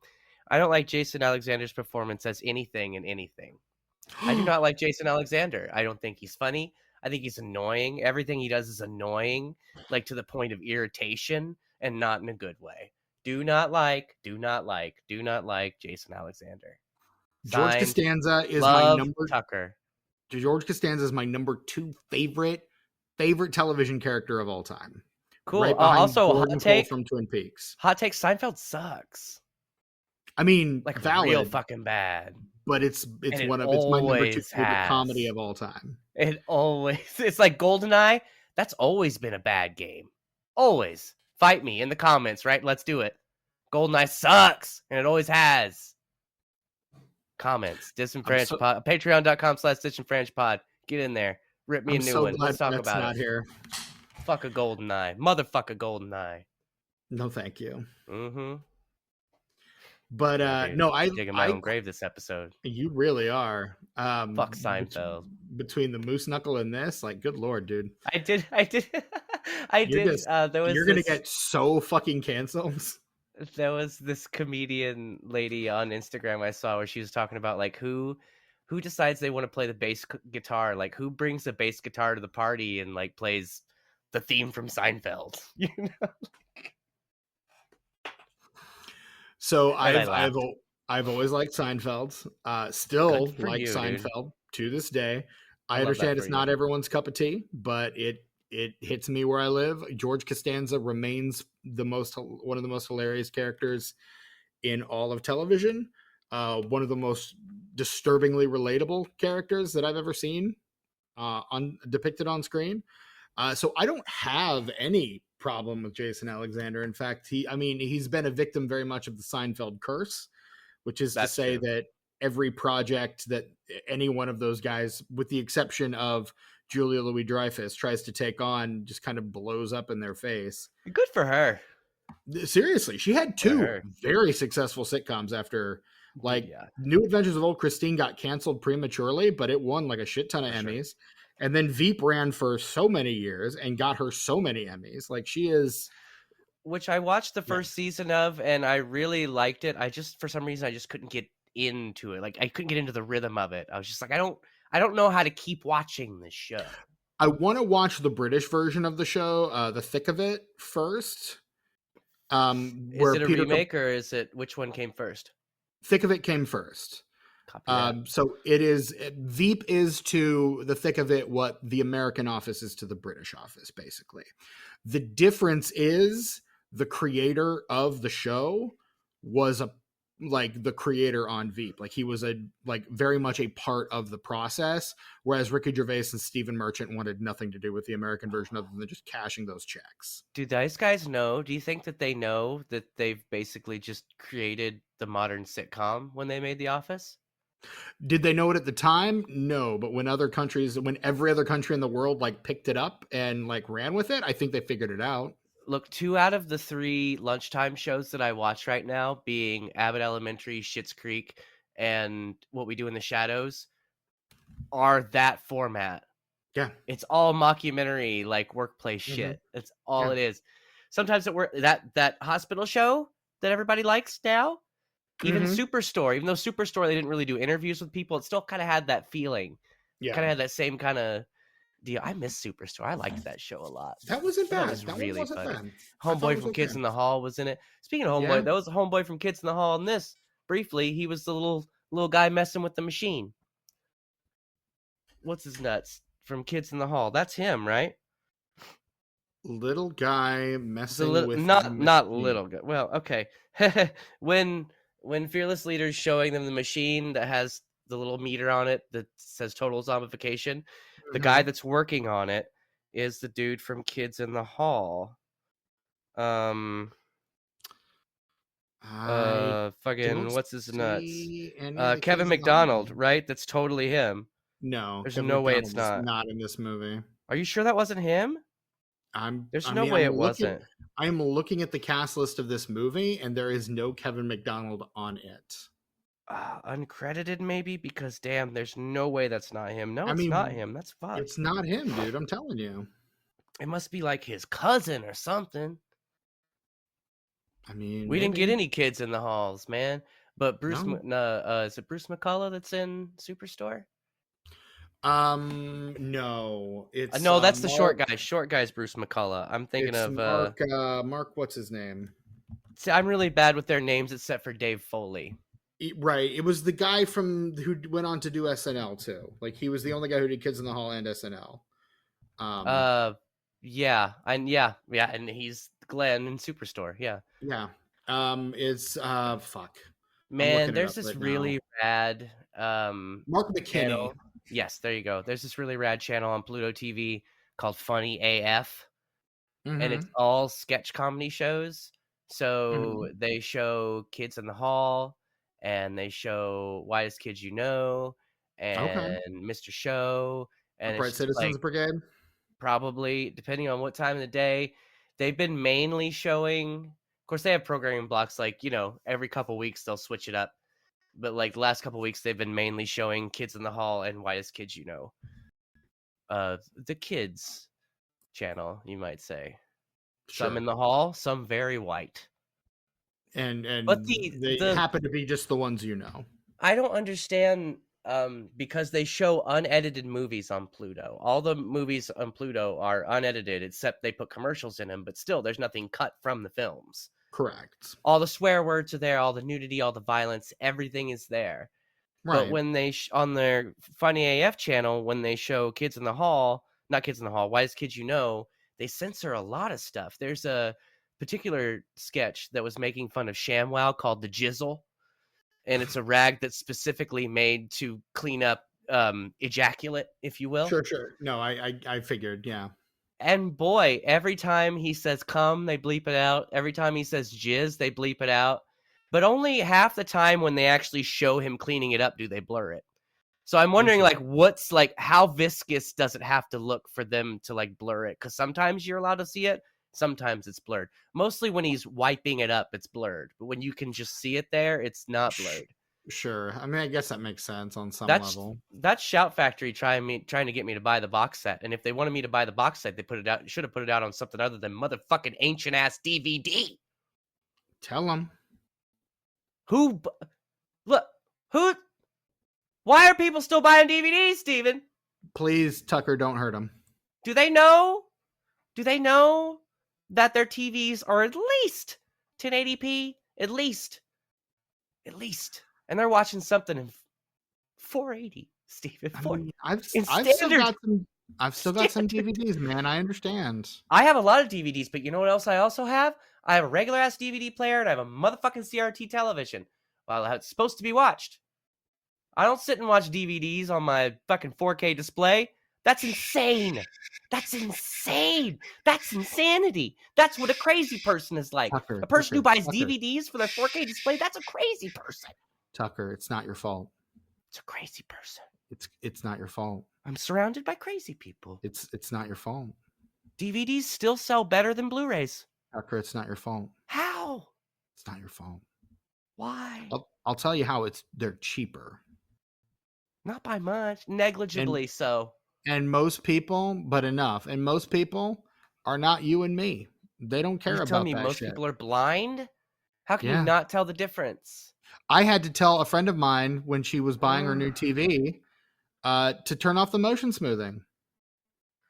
I don't like Jason Alexander's performance as anything in anything. I do not like Jason Alexander. I don't think he's funny. I think he's annoying. Everything he does is annoying, like to the point of irritation, and not in a good way. Do not like Jason Alexander. George Costanza is my number Tucker. George Costanza is my number 2 favorite television character of all time. Cool. Right also, Gordon hot take from Twin Peaks. Hot take: Seinfeld sucks. I mean, like valid, real fucking bad. But it's my number 2 favorite comedy of all time. It's like GoldenEye. That's always been a bad game. Always. Fight me in the comments, right? Let's do it. GoldenEye sucks, and it always has. Comments. Disenfranchised Patreon.com/disenfranchised. Get in there. Rip me a new one. Let's talk about not it. Here. Fuck a GoldenEye. Motherfucker GoldenEye. No, thank you. Mm-hmm. But no, I digging my own grave this episode. You really are. Fuck Seinfeld. Between the moose knuckle and this, like, good lord, dude. I did. You're gonna get so fucking canceled. There was this comedian lady on Instagram I saw where she was talking about like who decides they want to play the bass guitar, like who brings the bass guitar to the party and like plays the theme from Seinfeld, you know. So I've always liked Seinfeld. Still like Seinfeld to this day. I understand it's not everyone's cup of tea, but it hits me where I live. George Costanza remains one of the most hilarious characters in all of television. One of the most disturbingly relatable characters that I've ever seen depicted on screen. So I don't have any problem with Jason Alexander. In fact, he's been a victim very much of the Seinfeld curse, which is to say that every project that any one of those guys, with the exception of Julia Louis-Dreyfus, tries to take on just kind of blows up in their face. Good for her. Seriously, she had 2 very successful sitcoms after New Adventures of Old Christine got canceled prematurely, but it won like a shit ton of Emmys. And then Veep ran for so many years and got her so many Emmys. Like, she is... Which I watched the first season of, and I really liked it. For some reason, I just couldn't get into it. Like, I couldn't get into the rhythm of it. I was just like, I don't know how to keep watching this show. I want to watch the British version of the show, The Thick of It, first. Is it a remake, or is it... Which one came first? Thick of It came first. So it is Veep is to The Thick of It what the American Office is to the British Office, basically. The difference is the creator of the show was the creator on Veep. Like, he was very much a part of the process, whereas Ricky Gervais and Stephen Merchant wanted nothing to do with the American version other than just cashing those checks. Do those guys know? Do you think that they know that they've basically just created the modern sitcom when they made The Office? Did they know it at the time? No, but when every other country in the world picked it up and ran with it, I think they figured it out. Look, 2 out of the 3 lunchtime shows that I watch right now, being Abbott Elementary, Schitt's Creek, and What We Do in the Shadows, are that format. Yeah. It's all mockumentary, workplace shit. That's all it is. Sometimes it works. That hospital show that everybody likes now, even Superstore, even though Superstore they didn't really do interviews with people, it still kind of had that feeling. Yeah. Kind of had that same kind of deal. I miss Superstore. I liked that show a lot. That wasn't bad. That was that really wasn't funny. bad. Homeboy from Kids in the Hall was in it. Speaking of Homeboy, that was a Homeboy from Kids in the Hall in this. Briefly, he was the little guy messing with the machine. What's his nuts from Kids in the Hall? That's him, right? Little guy messing with not little guy. Well, okay. when Fearless Leader's showing them the machine that has the little meter on it that says total zombification, the guy that's working on it is the dude from Kids in the Hall. Fucking what's his nuts? Kevin McDonald, right? That's totally him. No, there's Kevin no way McDonald it's not in this movie. Are you sure that wasn't him? There's no way it wasn't. I am looking at the cast list of this movie, and there is no Kevin McDonald on it. Uncredited, maybe, because damn, there's no way that's not him. No, it's not him. That's fucked. It's not him, dude. I'm telling you. It must be like his cousin or something. I mean, we didn't get any Kids in the Halls, man. But Bruce, is it Bruce McCullough that's in Superstore? No, it's no, that's the short guy. Short guy's Bruce McCullough. I'm thinking of Mark. What's his name? See, I'm really bad with their names, except for Dave Foley. Right, it was the guy who went on to do SNL too. Like he was the only guy who did Kids in the Hall and SNL. And he's Glenn in Superstore. Yeah. It's fuck. Man, there's this really rad Mark McKinney. Channel. Yes, there you go. There's this really rad channel on Pluto TV called Funny AF, and it's all sketch comedy shows. So they show Kids in the Hall, and they show Whitest Kids You Know, and Mr. Show, and Upright Citizens Brigade. Probably, depending on what time of the day. They've been mainly showing. Of course, they have programming blocks. Like, every couple weeks they'll switch it up. But like the last couple weeks, they've been mainly showing Kids in the Hall and Whitest Kids You Know. The kids channel, you might say. Sure. Some in the hall, some very white. But they happen to be just the ones you know. I don't understand because they show unedited movies on Pluto. All the movies on Pluto are unedited, except they put commercials in them. But still, there's nothing cut from the films. Correct. All the swear words are there, all the nudity, all the violence, everything is there. Right. But when they on their Funny AF channel, when they show Kids in the Hall, not Kids in the Hall, Whitest Kids You Know, they censor a lot of stuff. There's a particular sketch that was making fun of ShamWow called The Jizzle, and it's a rag that's specifically made to clean up ejaculate, if you will. Sure. No, I figured, yeah. And boy, every time he says come, they bleep it out. Every time he says jizz, they bleep it out. But only half the time when they actually show him cleaning it up do they blur it. So I'm wondering, how viscous does it have to look for them to, blur it? Because sometimes you're allowed to see it. Sometimes it's blurred. Mostly when he's wiping it up, it's blurred. But when you can just see it there, it's not blurred. Sure. I mean, I guess that makes sense on some level. That's Shout Factory trying to get me to buy the box set. And if they wanted me to buy the box set, they should have put it out on something other than motherfucking ancient ass DVD. Tell them. Why are people still buying DVDs, Steven? Please, Tucker, don't hurt them. Do they know that their TVs are at least 1080p? At least. And they're watching something in 480, Steven. I've still got some DVDs, man. I understand. I have a lot of DVDs, but you know what else I also have? I have a regular ass DVD player, and I have a motherfucking CRT television. Well, it's supposed to be watched. I don't sit and watch DVDs on my fucking 4K display. That's insane. That's insanity. That's what a crazy person is like. A person who buys DVDs for their 4K display, that's a crazy person. Tucker, it's not your fault. It's a crazy person. It's not your fault. I'm surrounded by crazy people. It's not your fault. DVDs still sell better than Blu-rays. Tucker, it's not your fault. How? It's not your fault. Why? I'll tell you how they're cheaper. Not by much. Negligibly so. And most people, but enough. And most people are not you and me. They don't care You're telling about me that most shit. people are blind? How can you Yeah. not tell the difference? I had to tell a friend of mine when she was buying her new TV to turn off the motion smoothing.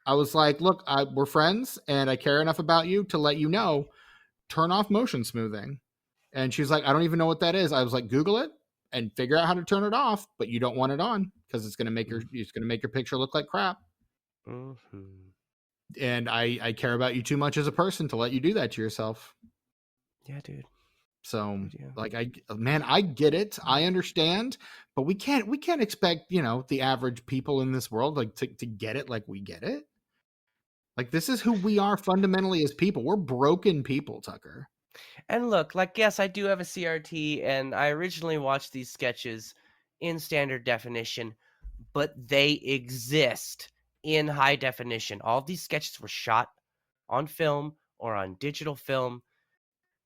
I was like, look, we're friends and I care enough about you to let you know, turn off motion smoothing. And she's like, I don't even know what that is. I was like, Google it and figure out how to turn it off, but you don't want it on because it's going to make your picture look like crap. Mm-hmm. And I care about you too much as a person to let you do that to yourself. Yeah, dude. So Yeah. like, I get it. I understand, but we can't expect, the average people in this world, like to get it like we get it. Like, this is who we are fundamentally as people. We're broken people, Tucker. And look, like, yes, I do have a CRT, and I originally watched these sketches in standard definition, but they exist in high definition. All of these sketches were shot on film or on digital film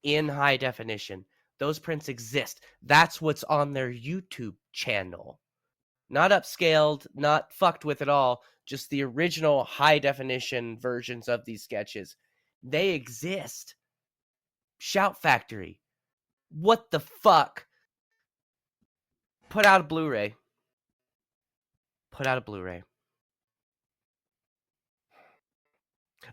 in high definition. Those prints exist. That's what's on their YouTube channel. Not upscaled, not fucked with at all, just the original high definition versions of these sketches. They exist. Shout Factory. What the fuck? Put out a Blu-ray. Put out a Blu-ray.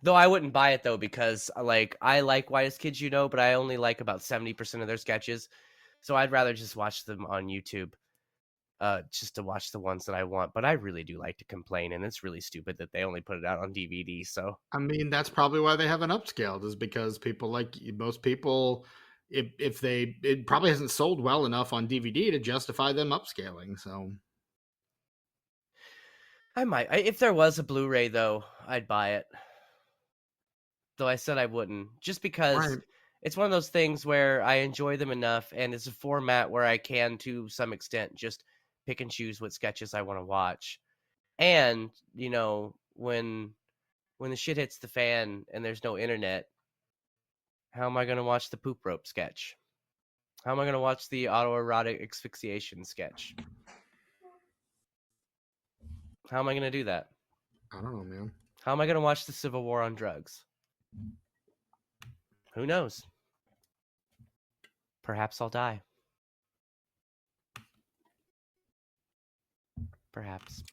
Though I wouldn't buy it though, because I like Whitest Kids You Know, but I only like about 70% of their sketches. So I'd rather just watch them on YouTube. Just to watch the ones that I want. But I really do like to complain, and it's really stupid that they only put it out on DVD. So I mean, that's probably why they haven't upscaled, is because people, like most people, it probably hasn't sold well enough on DVD to justify them upscaling. So I might, if there was a Blu-ray though, I'd buy it. Though I said I wouldn't, just because right. it's one of those things where I enjoy them enough, and it's a format where I can, to some extent, just pick and choose what sketches I want to watch. And when the shit hits the fan and there's no internet, how am I going to watch the poop rope sketch? How am I going to watch the autoerotic asphyxiation sketch? How am I going to do that? I don't know, man. How am I going to watch the Civil War on drugs? Who knows? Perhaps I'll die. Perhaps.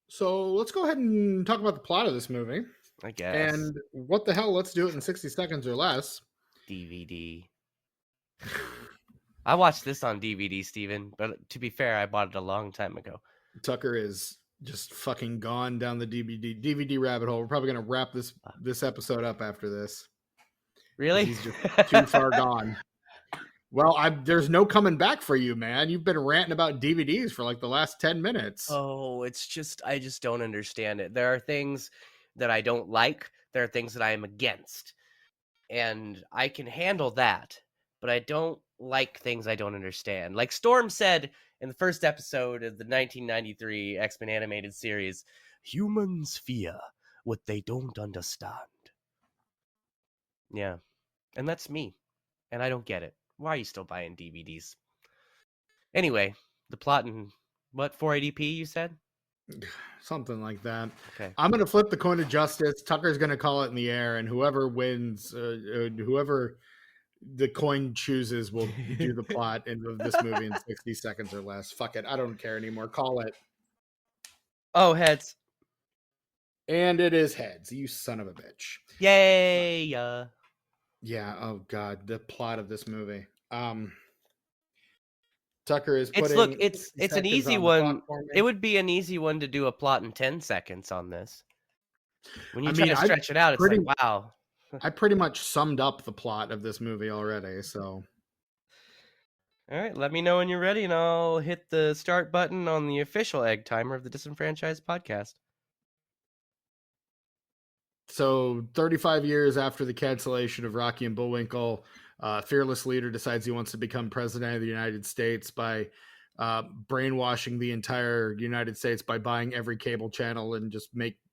So let's go ahead and talk about the plot of this movie. I guess. And what the hell? Let's do it in 60 seconds or less. DVD. I watched this on DVD, Steven, but to be fair, I bought it a long time ago. Tucker is just fucking gone down the DVD rabbit hole. We're probably going to wrap this episode up after this. Really? He's just too far gone. Well, there's no coming back for you, man. You've been ranting about DVDs for like the last 10 minutes. Oh, I just don't understand it. There are things that I don't like. There are things that I am against. And I can handle that. But I don't like things I don't understand. Like Storm said in the first episode of the 1993 X-Men animated series, humans fear what they don't understand. Yeah. And that's me. And I don't get it. Why are you still buying DVDs? Anyway, the plot in, what, 480p you said? Something like that. Okay. I'm going to flip the coin of justice. Tucker's going to call it in the air, and whoever wins, whoever the coin chooses will do the plot of this movie in 60 seconds or less. Fuck it. I don't care anymore. Call it. Oh, heads. And it is heads. You son of a bitch. Yay. Yeah. Oh God. The plot of this movie. Tucker is putting. It's an easy one. It would be an easy one to do a plot in 10 seconds on this. When you try to stretch it out, it's like, wow. I pretty much summed up the plot of this movie already. So. All right. Let me know when you're ready, and I'll hit the start button on the official egg timer of the Disenfranchised podcast. So 35 years after the cancellation of Rocky and Bullwinkle, fearless leader decides he wants to become president of the United States by brainwashing the entire United States by buying every cable channel and just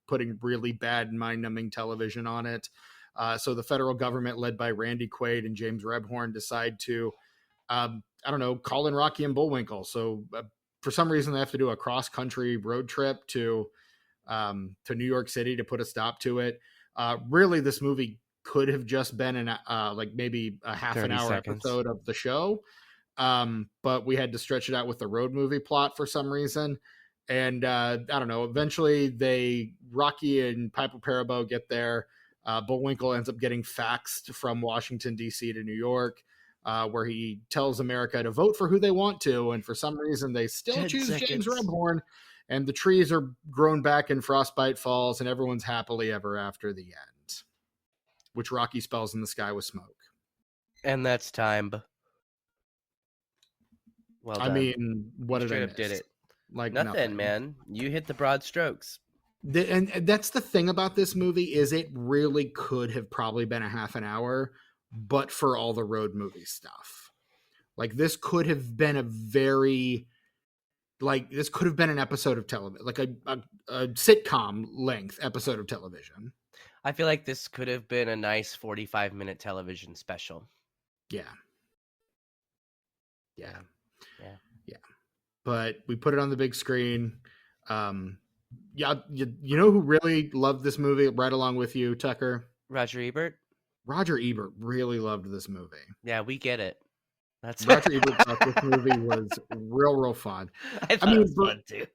putting really bad mind-numbing television on it. So the federal government, led by Randy Quaid and James Rebhorn, decide to, call in Rocky and Bullwinkle. So for some reason, they have to do a cross-country road trip to New York City to put a stop to it. Really, this movie could have just been like maybe a half an 30 hour seconds. episode of the show. But we had to stretch it out with the road movie plot for some reason. And I don't know, eventually Rocky and Piper Perabo get there. Bullwinkle ends up getting faxed from Washington, D.C. to New York, where he tells America to vote for who they want to. And for some reason, they still 10 choose James seconds. Rebhorn. And the trees are grown back and frostbite falls, and everyone's happily ever after the end, which Rocky spells in the sky with smoke. And that's time. Well done. I mean, what did I miss? Did it. Like nothing, man. You hit the broad strokes. And that's the thing about this movie is it really could have probably been a half an hour, but for all the road movie stuff. Like this could have been an episode of television, like a sitcom length episode of television. I feel like this could have been a nice 45-minute television special. Yeah. But we put it on the big screen. Yeah, you know who really loved this movie right along with you, Tucker? Roger Ebert. Roger Ebert really loved this movie. Yeah, we get it. That's Roger Ebert thought this movie was real fun. I thought it was fun too.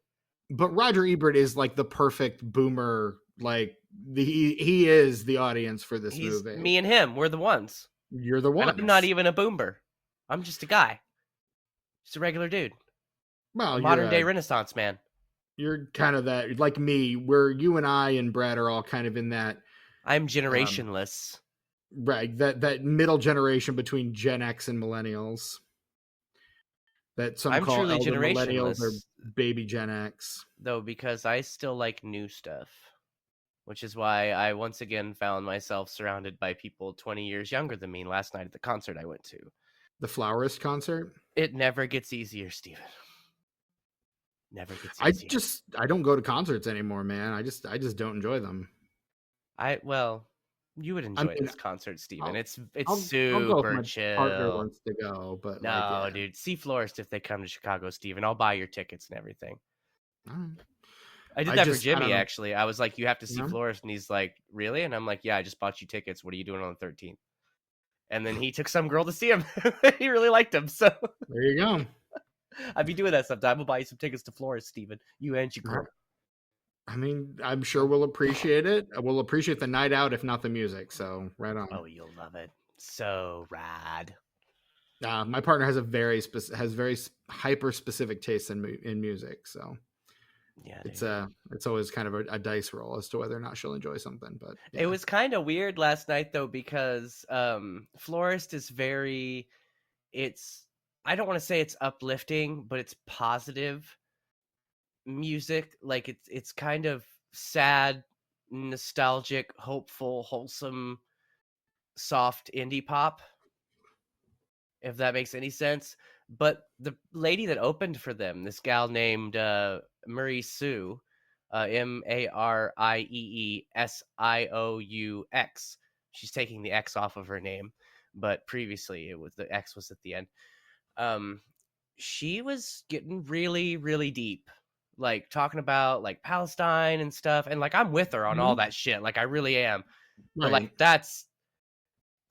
But Roger Ebert is like the perfect boomer. Like he is the audience for this movie. Me and him, we're the ones. You're the one. I'm not even a boomer. I'm just a guy. Just a regular dude. Well, modern day Renaissance man. You're kind of that, like me, where you and I and Brad are all kind of in that. I'm generationless. Right, that middle generation between Gen X and millennials. That some I'm call truly elder millennials generationless, or baby Gen X. Though, because I still like new stuff, which is why I once again found myself surrounded by people 20 years younger than me last night at the concert I went to. The Flowers concert? It never gets easier, Steven. Never gets easier. I don't go to concerts anymore, man. I just don't enjoy them. You would enjoy this concert, Steven. It's I'll super go if my chill. partner wants to go, but no, dude. See Florist if they come to Chicago, Steven. I'll buy your tickets and everything. I did that for Jimmy, actually. I was like, you have to see Florist, and he's like, really? And I'm like, yeah, I just bought you tickets. What are you doing on the 13th? And then he took some girl to see him. He really liked him. So there you go. I'd be doing that sometime. We'll buy you some tickets to Florist, Steven. You and your girl. I mean, I'm sure we'll appreciate it. We'll appreciate the night out, if not the music. So right on. Oh, you'll love it. So rad. My partner has very hyper specific tastes in music. So yeah, it's always kind of a dice roll as to whether or not she'll enjoy something. But yeah. It was kind of weird last night though, because Florist is I don't want to say it's uplifting, but it's positive music. Like it's kind of sad, nostalgic, hopeful, wholesome, soft indie pop, if that makes any sense. But the lady that opened for them, this gal named Marie Sue, Marieesioux, she's taking the X off of her name, but previously the X was at the end. She was getting really, really deep, like talking about like Palestine and stuff, and like I'm with her on all that shit, like I really am. But like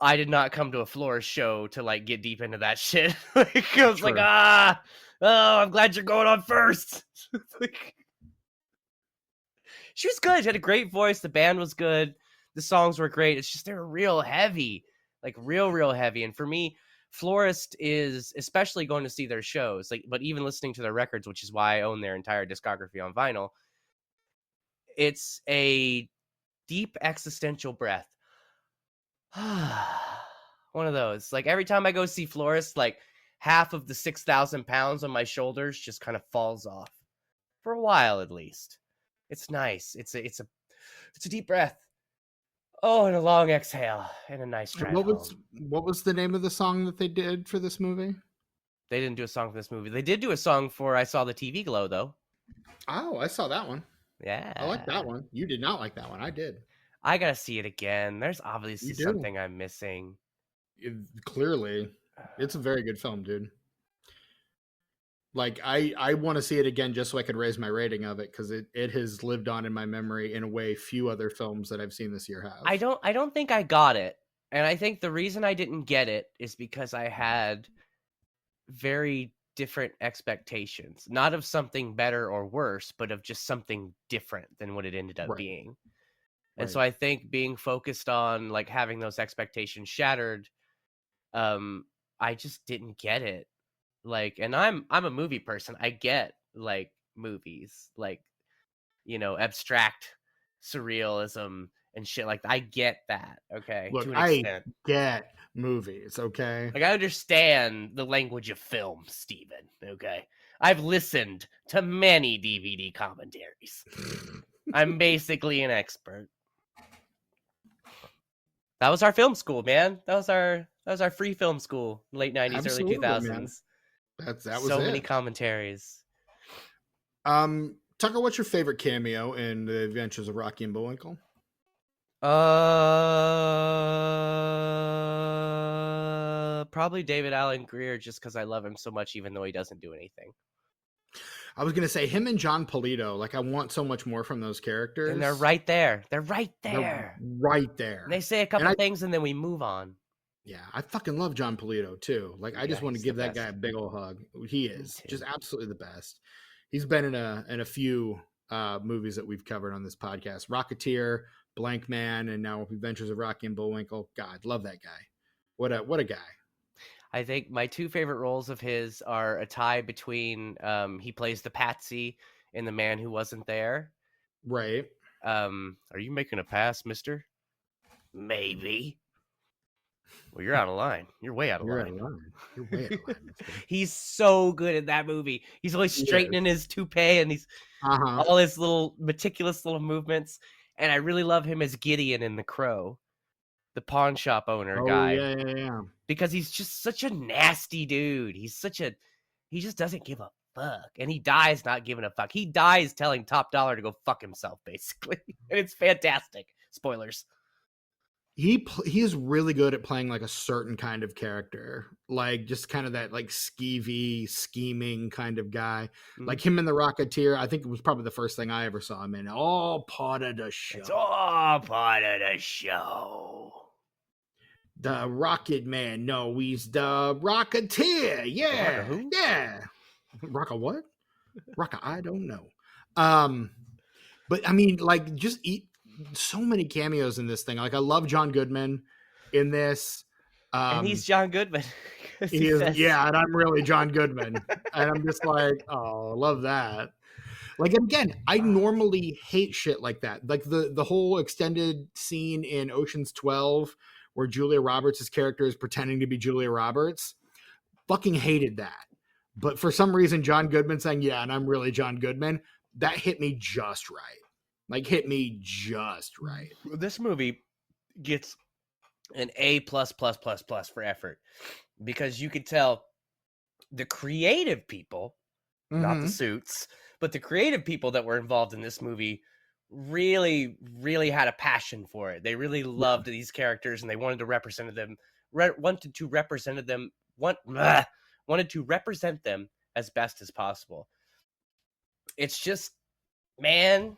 I did not come to a Florist show to like get deep into that shit. Like I was like, I'm glad you're going on first. Like, she was good. She had a great voice. The band was good. The songs were great. It's just they were real heavy, like real heavy. And for me, Florist is, especially going to see their shows, like, but even listening to their records, which is why I own their entire discography on vinyl. It's a deep existential breath. One of those. Like every time I go see Florist, like half of the 6,000 pounds on my shoulders just kind of falls off for a while, at least. It's nice. It's a deep breath. Oh, and a long exhale and a nice drive home. What was the name of the song that they did for this movie? They didn't do a song for this movie. They did do a song for I Saw the TV Glow, though. Oh, I saw that one. Yeah. I like that one. You did not like that one. I did. I gotta see it again. There's obviously something I'm missing. Clearly. It's a very good film, dude. Like I want to see it again just so I could raise my rating of it, because it has lived on in my memory in a way few other films that I've seen this year have. I don't think I got it. And I think the reason I didn't get it is because I had very different expectations, not of something better or worse, but of just something different than what it ended up Right. being. And Right. so I think being focused on like having those expectations shattered, I just didn't get it. Like, and I'm a movie person. I get like movies, like, you know, abstract surrealism and shit like that. I get that, okay, Look, to an I extent. get movies, okay? Like, I understand the language of film, Steven, okay? I've listened to many DVD commentaries. I'm basically an expert. That was our film school, man. That was our free film school, late 90s, Absolutely, early 2000s. man. That was so it. many commentaries. Tucker, what's your favorite cameo in The Adventures of Rocky and Bullwinkle? Probably David Allen Greer, just because I love him so much, even though he doesn't do anything. I was gonna say him and John Polito. Like, I want so much more from those characters. And they're right there. They're right there. They're right there. And they say a couple things, and then we move on. Yeah, I fucking love John Polito too. Like, I just want to give that guy a big old hug. He is just absolutely the best. He's been in a few movies that we've covered on this podcast: Rocketeer, Blank Man, and now Adventures of Rocky and Bullwinkle. God, love that guy. What a guy. I think my two favorite roles of his are a tie between he plays the patsy in The Man Who Wasn't There. Right. Are you making a pass, mister? Maybe. Well, you're out of line. You're way out of line. You're way out of line. He's so good in that movie. He's always straightening his toupee and he's all his little meticulous little movements. And I really love him as Gideon in The Crow, the pawn shop owner guy. Yeah. Because he's just such a nasty dude. He just doesn't give a fuck. And he dies not giving a fuck. He dies telling Top Dollar to go fuck himself, basically. And it's fantastic. Spoilers. He is really good at playing like a certain kind of character, like just kind of that like skeevy, scheming kind of guy. Mm-hmm. Like him in The Rocketeer, I think it was probably the first thing I ever saw him in. All part of the show. It's all part of the show. The Rocket Man. No, he's the Rocketeer. Yeah. Rocker who? Yeah. Rocker what? Rocker, I don't know. But I mean, like, just so many cameos in this thing. Like, I love John Goodman in this. And he's John Goodman. He is, and I'm really John Goodman. And I'm just like, oh, love that. Like, again, I normally hate shit like that. Like the whole extended scene in Ocean's 12 where Julia Roberts' character is pretending to be Julia Roberts. Fucking hated that. But for some reason, John Goodman saying, yeah, and I'm really John Goodman, that hit me just right. Like, hit me just right. This movie gets an A+++ for effort, because you could tell the creative people, not the suits, but the creative people that were involved in this movie really, really had a passion for it. They really loved these characters, and they wanted to represent them. Wanted to represent them as best as possible. It's just, man,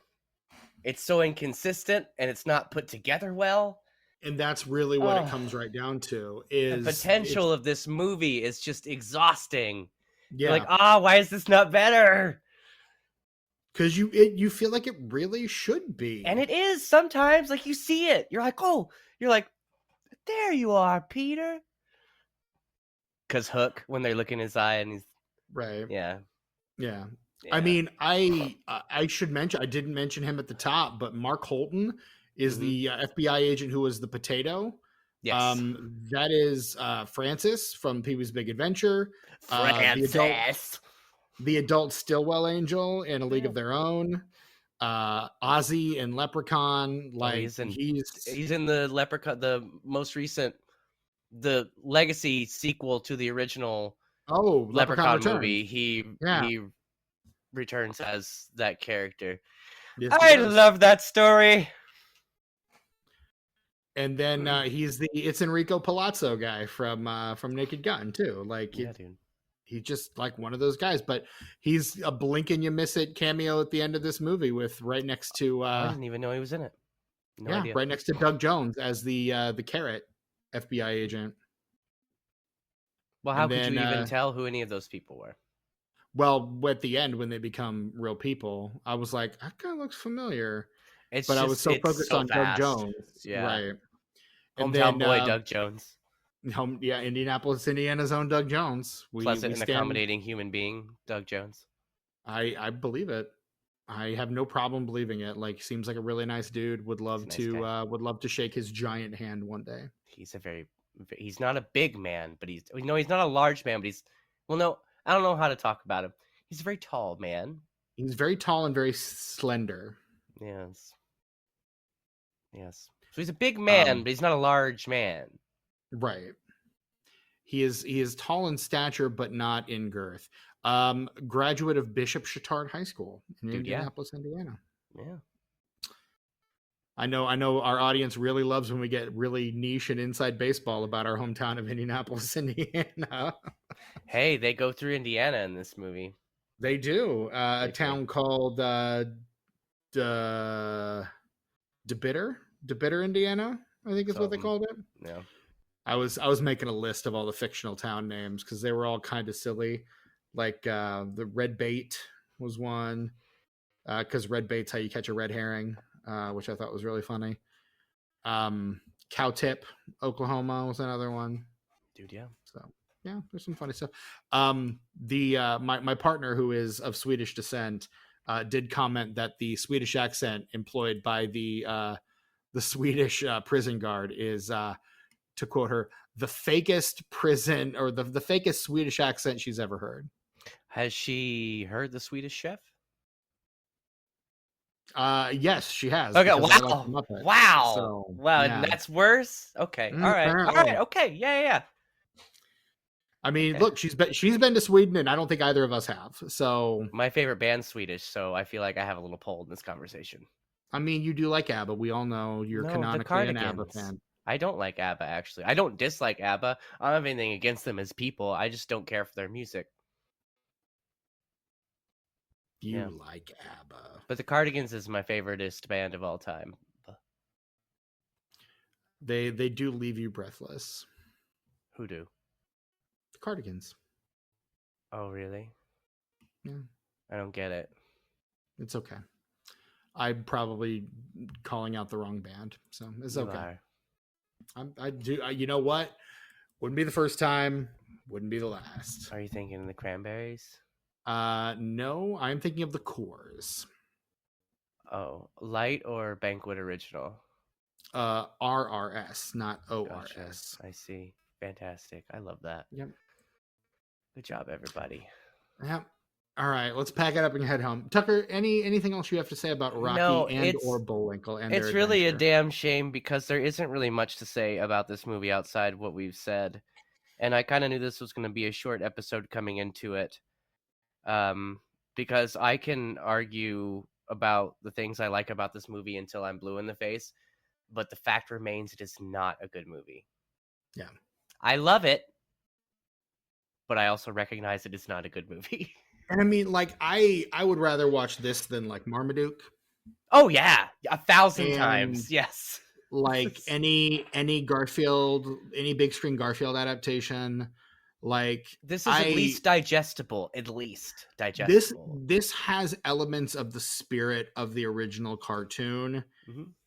it's so inconsistent and it's not put together well. And that's really what it comes right down to. Is the potential of this movie is just exhausting. Yeah. You're like, why is this not better? Because you feel like it really should be. And it is sometimes. Like, you see it. You're like, there you are, Peter. Because Hook, when they look in his eye and he's... Right. Yeah. I mean, I should mention, I didn't mention him at the top, but Mark Holton is the FBI agent who was the potato. Yes. That is Francis from Pee-wee's Big Adventure. Francis. The adult Stillwell Angel in A League of Their Own. Ozzy and Leprechaun. Like, he's in the Leprechaun, the most recent, the legacy sequel to the original Leprechaun movie. He returns as that character. Yes, I love that story. And then it's Enrico Palazzo guy from Naked Gun too. Like, dude. He's just like one of those guys, but he's a blink and you miss it cameo at the end of this movie with right next to I didn't even know he was in it. No idea. right next to Doug Jones as the Carrot FBI agent. Well, how And could then, you even tell who any of those people were? Well, at the end when they become real people, I was like, that kind of looks familiar. But I was so focused on fast. Doug Jones, Yeah. right? Hometown boy Doug Jones. Indianapolis, Indiana's own Doug Jones. Pleasant and accommodating human being, Doug Jones. I believe it. I have no problem believing it. Like, seems like a really nice dude. Would love to shake his giant hand one day. He's not a big man, but he's not a large man, but I don't know how to talk about him. He's a very tall man. He's very tall and very slender. Yes. So he's a big man, but he's not a large man. Right. He is tall in stature, but not in girth. Graduate of Bishop Chatard High School in Indianapolis, Indiana. Yeah. I know our audience really loves when we get really niche and inside baseball about our hometown of Indianapolis, Indiana. Hey, they go through Indiana in this movie. They do. A town called DeBitter, Indiana, I think is what they called it. Yeah. I was making a list of all the fictional town names because they were all kind of silly. Like the Red Bait was one, because red bait's how you catch a red herring, which I thought was really funny. Cow Tip, Oklahoma was another one. Dude, yeah. So yeah, there's some funny stuff. My partner, who is of Swedish descent, did comment that the Swedish accent employed by the Swedish prison guard is, to quote her, the fakest prison or the fakest Swedish accent she's ever heard. Has she heard The Swedish Chef? Yes, she has. Okay, wow. Wow. So, wow, yeah. and that's worse? Okay. All right. Apparently. All right. Okay. Yeah. I mean, look, she's been to Sweden, and I don't think either of us have. So my favorite band's Swedish, so I feel like I have a little pull in this conversation. I mean, you do like ABBA. We all know you're canonically an ABBA fan. I don't like ABBA, actually. I don't dislike ABBA. I don't have anything against them as people. I just don't care for their music. You like ABBA. But the Cardigans is my favoriteest band of all time. They do leave you breathless. Who do? The Cardigans. Oh, really? Yeah. I don't get it. It's okay. I'm probably calling out the wrong band, so it's okay. I do. You know what? Wouldn't be the first time. Wouldn't be the last. Are you thinking of the Cranberries? No, I'm thinking of the Coors. Oh, Light or Banquet Original? RRS, not ORS. Gotcha. I see. Fantastic. I love that. Yep. Good job, everybody. Yep. All right, let's pack it up and head home. Tucker, anything else you have to say about Rocky or Bullwinkle? And it's really a damn shame because there isn't really much to say about this movie outside what we've said. And I kind of knew this was going to be a short episode coming into it. Because I can argue about the things I like about this movie until I'm blue in the face. But the fact remains it is not a good movie. Yeah. I love it. But I also recognize it is not a good movie. And I mean, like, I would rather watch this than like Marmaduke. Oh yeah, 1,000 times. Yes. Like any Garfield, any big screen Garfield adaptation. Like, this is at least digestible. At least digestible. This has elements of the spirit of the original cartoon,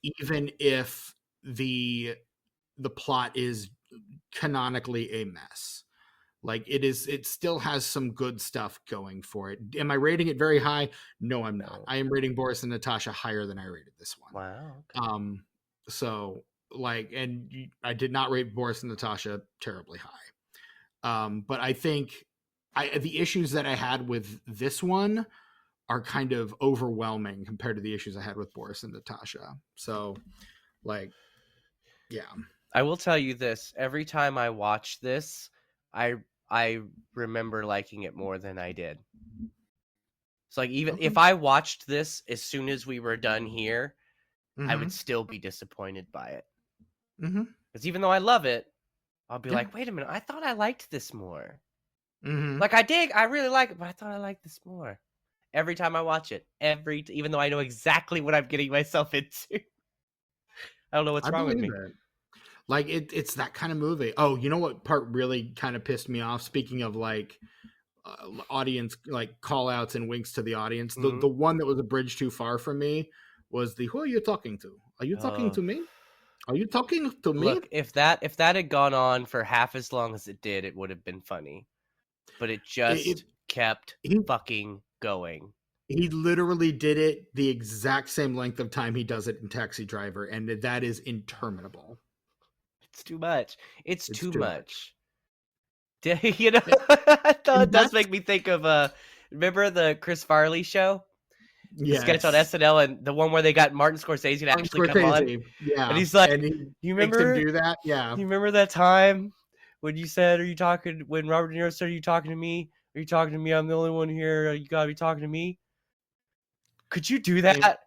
even if the plot is canonically a mess. Like, it still has some good stuff going for it. Am I rating it very high? No, I'm not. I am rating Boris and Natasha higher than I rated this one. Wow. Okay. So, like, and I did not rate Boris and Natasha terribly high. But I think the issues that I had with this one are kind of overwhelming compared to the issues I had with Boris and Natasha. So, like, yeah. I will tell you this. Every time I watch this, I remember liking it more than I did. So, like, even if I watched this as soon as we were done here, I would still be disappointed by it. Because even though I love it, I'll be like, wait a minute, I thought I liked this more. Mm-hmm. Like I really like it, but I thought I liked this more. Every time I watch it, even though I know exactly what I'm getting myself into. I don't know what's I wrong with believe me. it. Like it's that kind of movie. Oh, you know what part really kind of pissed me off? Speaking of like audience, like call outs and winks to the audience, Mhm. the one that was a bridge too far from me was the "Who are you talking to? Are you talking to me? Are you talking to me?" Look, if that had gone on for half as long as it did, it would have been funny. But it just kept He fucking going. he literally did it the exact same length of time he does it in Taxi Driver, and that is interminable. It's too much. It's It's too too much. much. You know, And it does make me think of remember the Chris Farley show? The sketch on yes, SNL, and the one where they got Martin Scorsese to actually come on. yeah, And he's like, and he You makes him remember do that, yeah. you remember that time when you said, when Robert De Niro said, are you talking to me? Are you talking to me? I'm the only one here. You gotta be talking to me. Could you do that?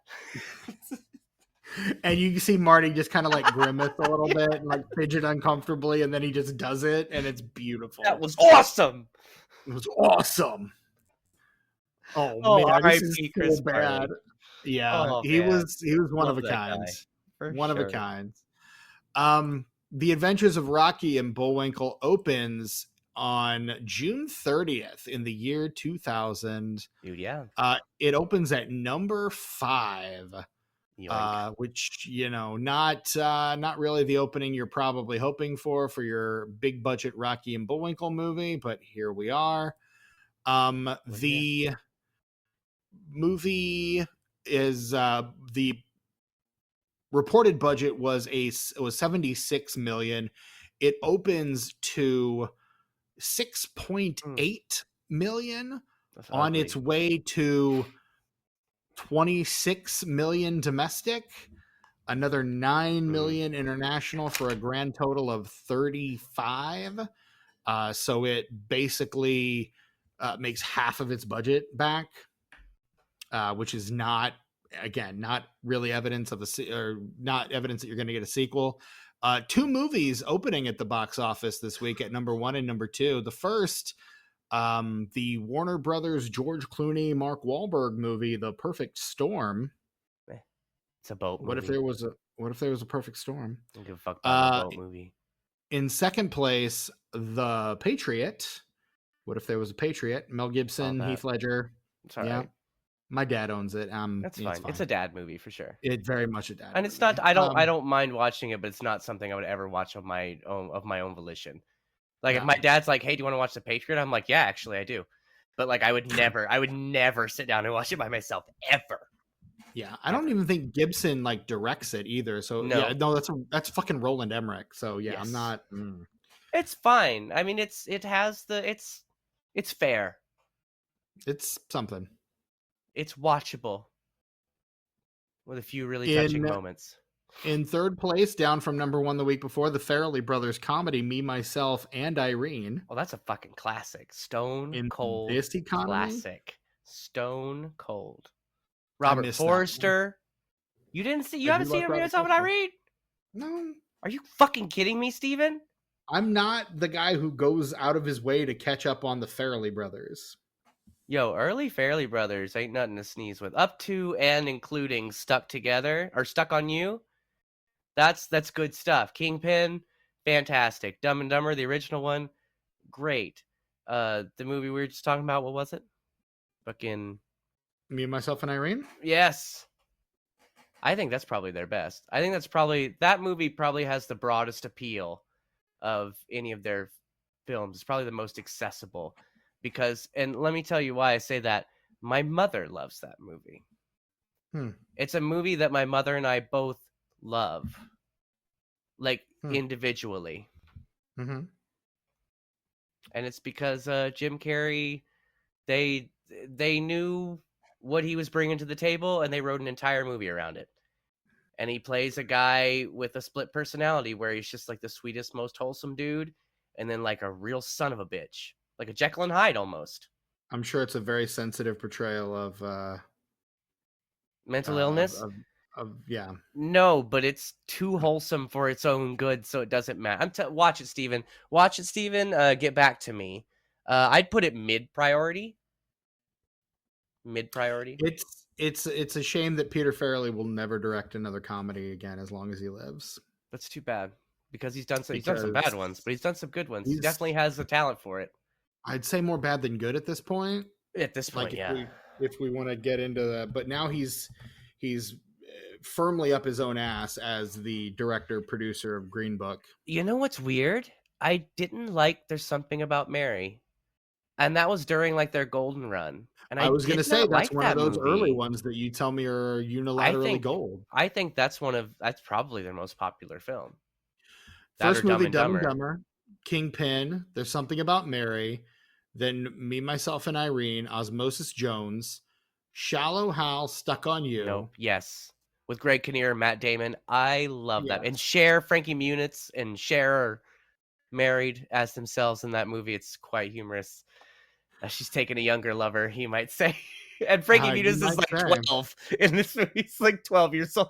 And you see Marty just kind of like grimace a little bit and like fidget uncomfortably, and then he just does it, and it's beautiful. That was awesome. It was awesome. Oh, Oh, man, this is R.I.P. so Chris bad. Farley. Yeah, Oh, he man. was one Love of a that kind. guy. For One of a sure. kind. The Adventures of Rocky and Bullwinkle opens on June 30th in the year 2000. Dude, yeah. It opens at number 5. Yoink. Which, you know, not really the opening you're probably hoping for your big budget Rocky and Bullwinkle movie, but here we are. The movie is the reported budget was 76 million. It opens to 6.8 million on its way to 26 million domestic, another 9 million international, for a grand total of 35. So it basically makes half of its budget back, which is not really evidence of not evidence that you're going to get a sequel. 2 movies opening at the box office this week at number 1 and number 2. The first, the Warner Brothers George Clooney Mark Wahlberg movie, The Perfect Storm. It's a boat movie. What if there was a perfect storm? I don't give a fuck about a boat movie. In second place, The Patriot. What if there was a Patriot? Mel Gibson, Heath Ledger. It's all right. My dad owns it. That's fine. It's a dad movie for sure. It's very much a dad. And movie. it's not. I don't mind watching it, but it's not something I would ever watch of my own volition. Like if my dad's like, "Hey, do you want to watch The Patriot?" I'm like, "Yeah, actually, I do." But like, I would never sit down and watch it by myself ever. Yeah, I don't even think Gibson like directs it either. So that's fucking Roland Emmerich. So yeah, yes. I'm not. It's fine. I mean, it's fair. It's something. It's watchable with a few really touching moments. In third place, down from number 1 the week before, the Farrelly Brothers comedy Me, Myself, and Irene. Oh, that's a fucking classic. Stone Cold this economy? Classic. Stone Cold. Robert Forster. You didn't see? You haven't seen Me, Myself, and Irene? No. Are you fucking kidding me, Steven? I'm not the guy who goes out of his way to catch up on the Farrelly Brothers. Yo, early Farrelly Brothers ain't nothing to sneeze with. Up to and including Stuck Together or Stuck on You. That's good stuff. Kingpin, fantastic. Dumb and Dumber, the original one, great. The movie we were just talking about, what was it? Fucking Me, Myself, and Irene? Yes. I think that's probably their best. I think that movie probably has the broadest appeal of any of their films. It's probably the most accessible. Because, and let me tell you why I say that, my mother loves that movie. It's a movie that my mother and I both love, like individually. And it's because Jim Carrey, they knew what he was bringing to the table, and they wrote an entire movie around it. And he plays a guy with a split personality where he's just like the sweetest, most wholesome dude, and then like a real son of a bitch. Like a Jekyll and Hyde almost. I'm sure it's a very sensitive portrayal of mental illness. Yeah. No, but it's too wholesome for its own good, so it doesn't matter. Watch it, Steven. Watch it, Steven. Get back to me. I'd put it mid priority. It's a shame that Peter Farrelly will never direct another comedy again as long as he lives. That's too bad because he's done some bad ones, but he's done some good ones. He definitely has the talent for it. I'd say more bad than good at this point. At this point, if we want to get into that, but now he's firmly up his own ass as the director producer of Green Book. You know what's weird? I didn't like There's Something About Mary, and that was during like their golden run. And I was going to say that's one of those movie. early ones that you tell me are unilaterally gold. I think that's probably their most popular film. First movie, Dumb and Dumber, Kingpin, There's Something About Mary, then Me, Myself, and Irene, Osmosis Jones, Shallow Hal, Stuck on You. Nope. Yes. With Greg Kinnear and Matt Damon. I love that. And Cher, Frankie Muniz, and Cher are married as themselves in that movie. It's quite humorous. She's taking a younger lover, he might say. And Frankie Muniz is like 12 in this movie. He's like 12 years old.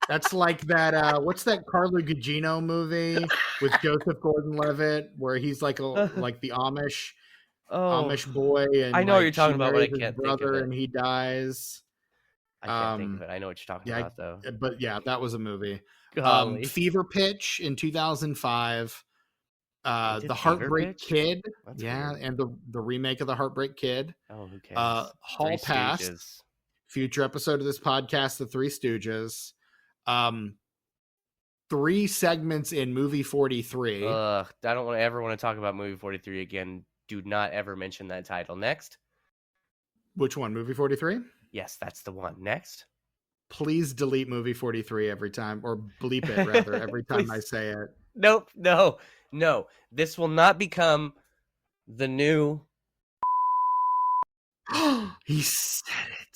That's like that. What's that Carla Gugino movie with Joseph Gordon-Levitt, where he's like the Amish boy, and I know what you're talking about, but I can't think of it. And he dies. I can't think of it. I know what you're talking about, though. But yeah, that was a movie. Fever Pitch in 2005. The Heartbreak Kid. That's weird. And the remake of the Heartbreak Kid. Oh, who cares? Hall Pass. Future episode of this podcast, The Three Stooges. 3 segments in Movie 43. I don't ever want to talk about Movie 43 again. Do not ever mention that title. Next. Which one? Movie 43? Yes, that's the one. Next. Please delete Movie 43 every time, or bleep it rather every time I say it. Nope. No. This will not become the new. He said it.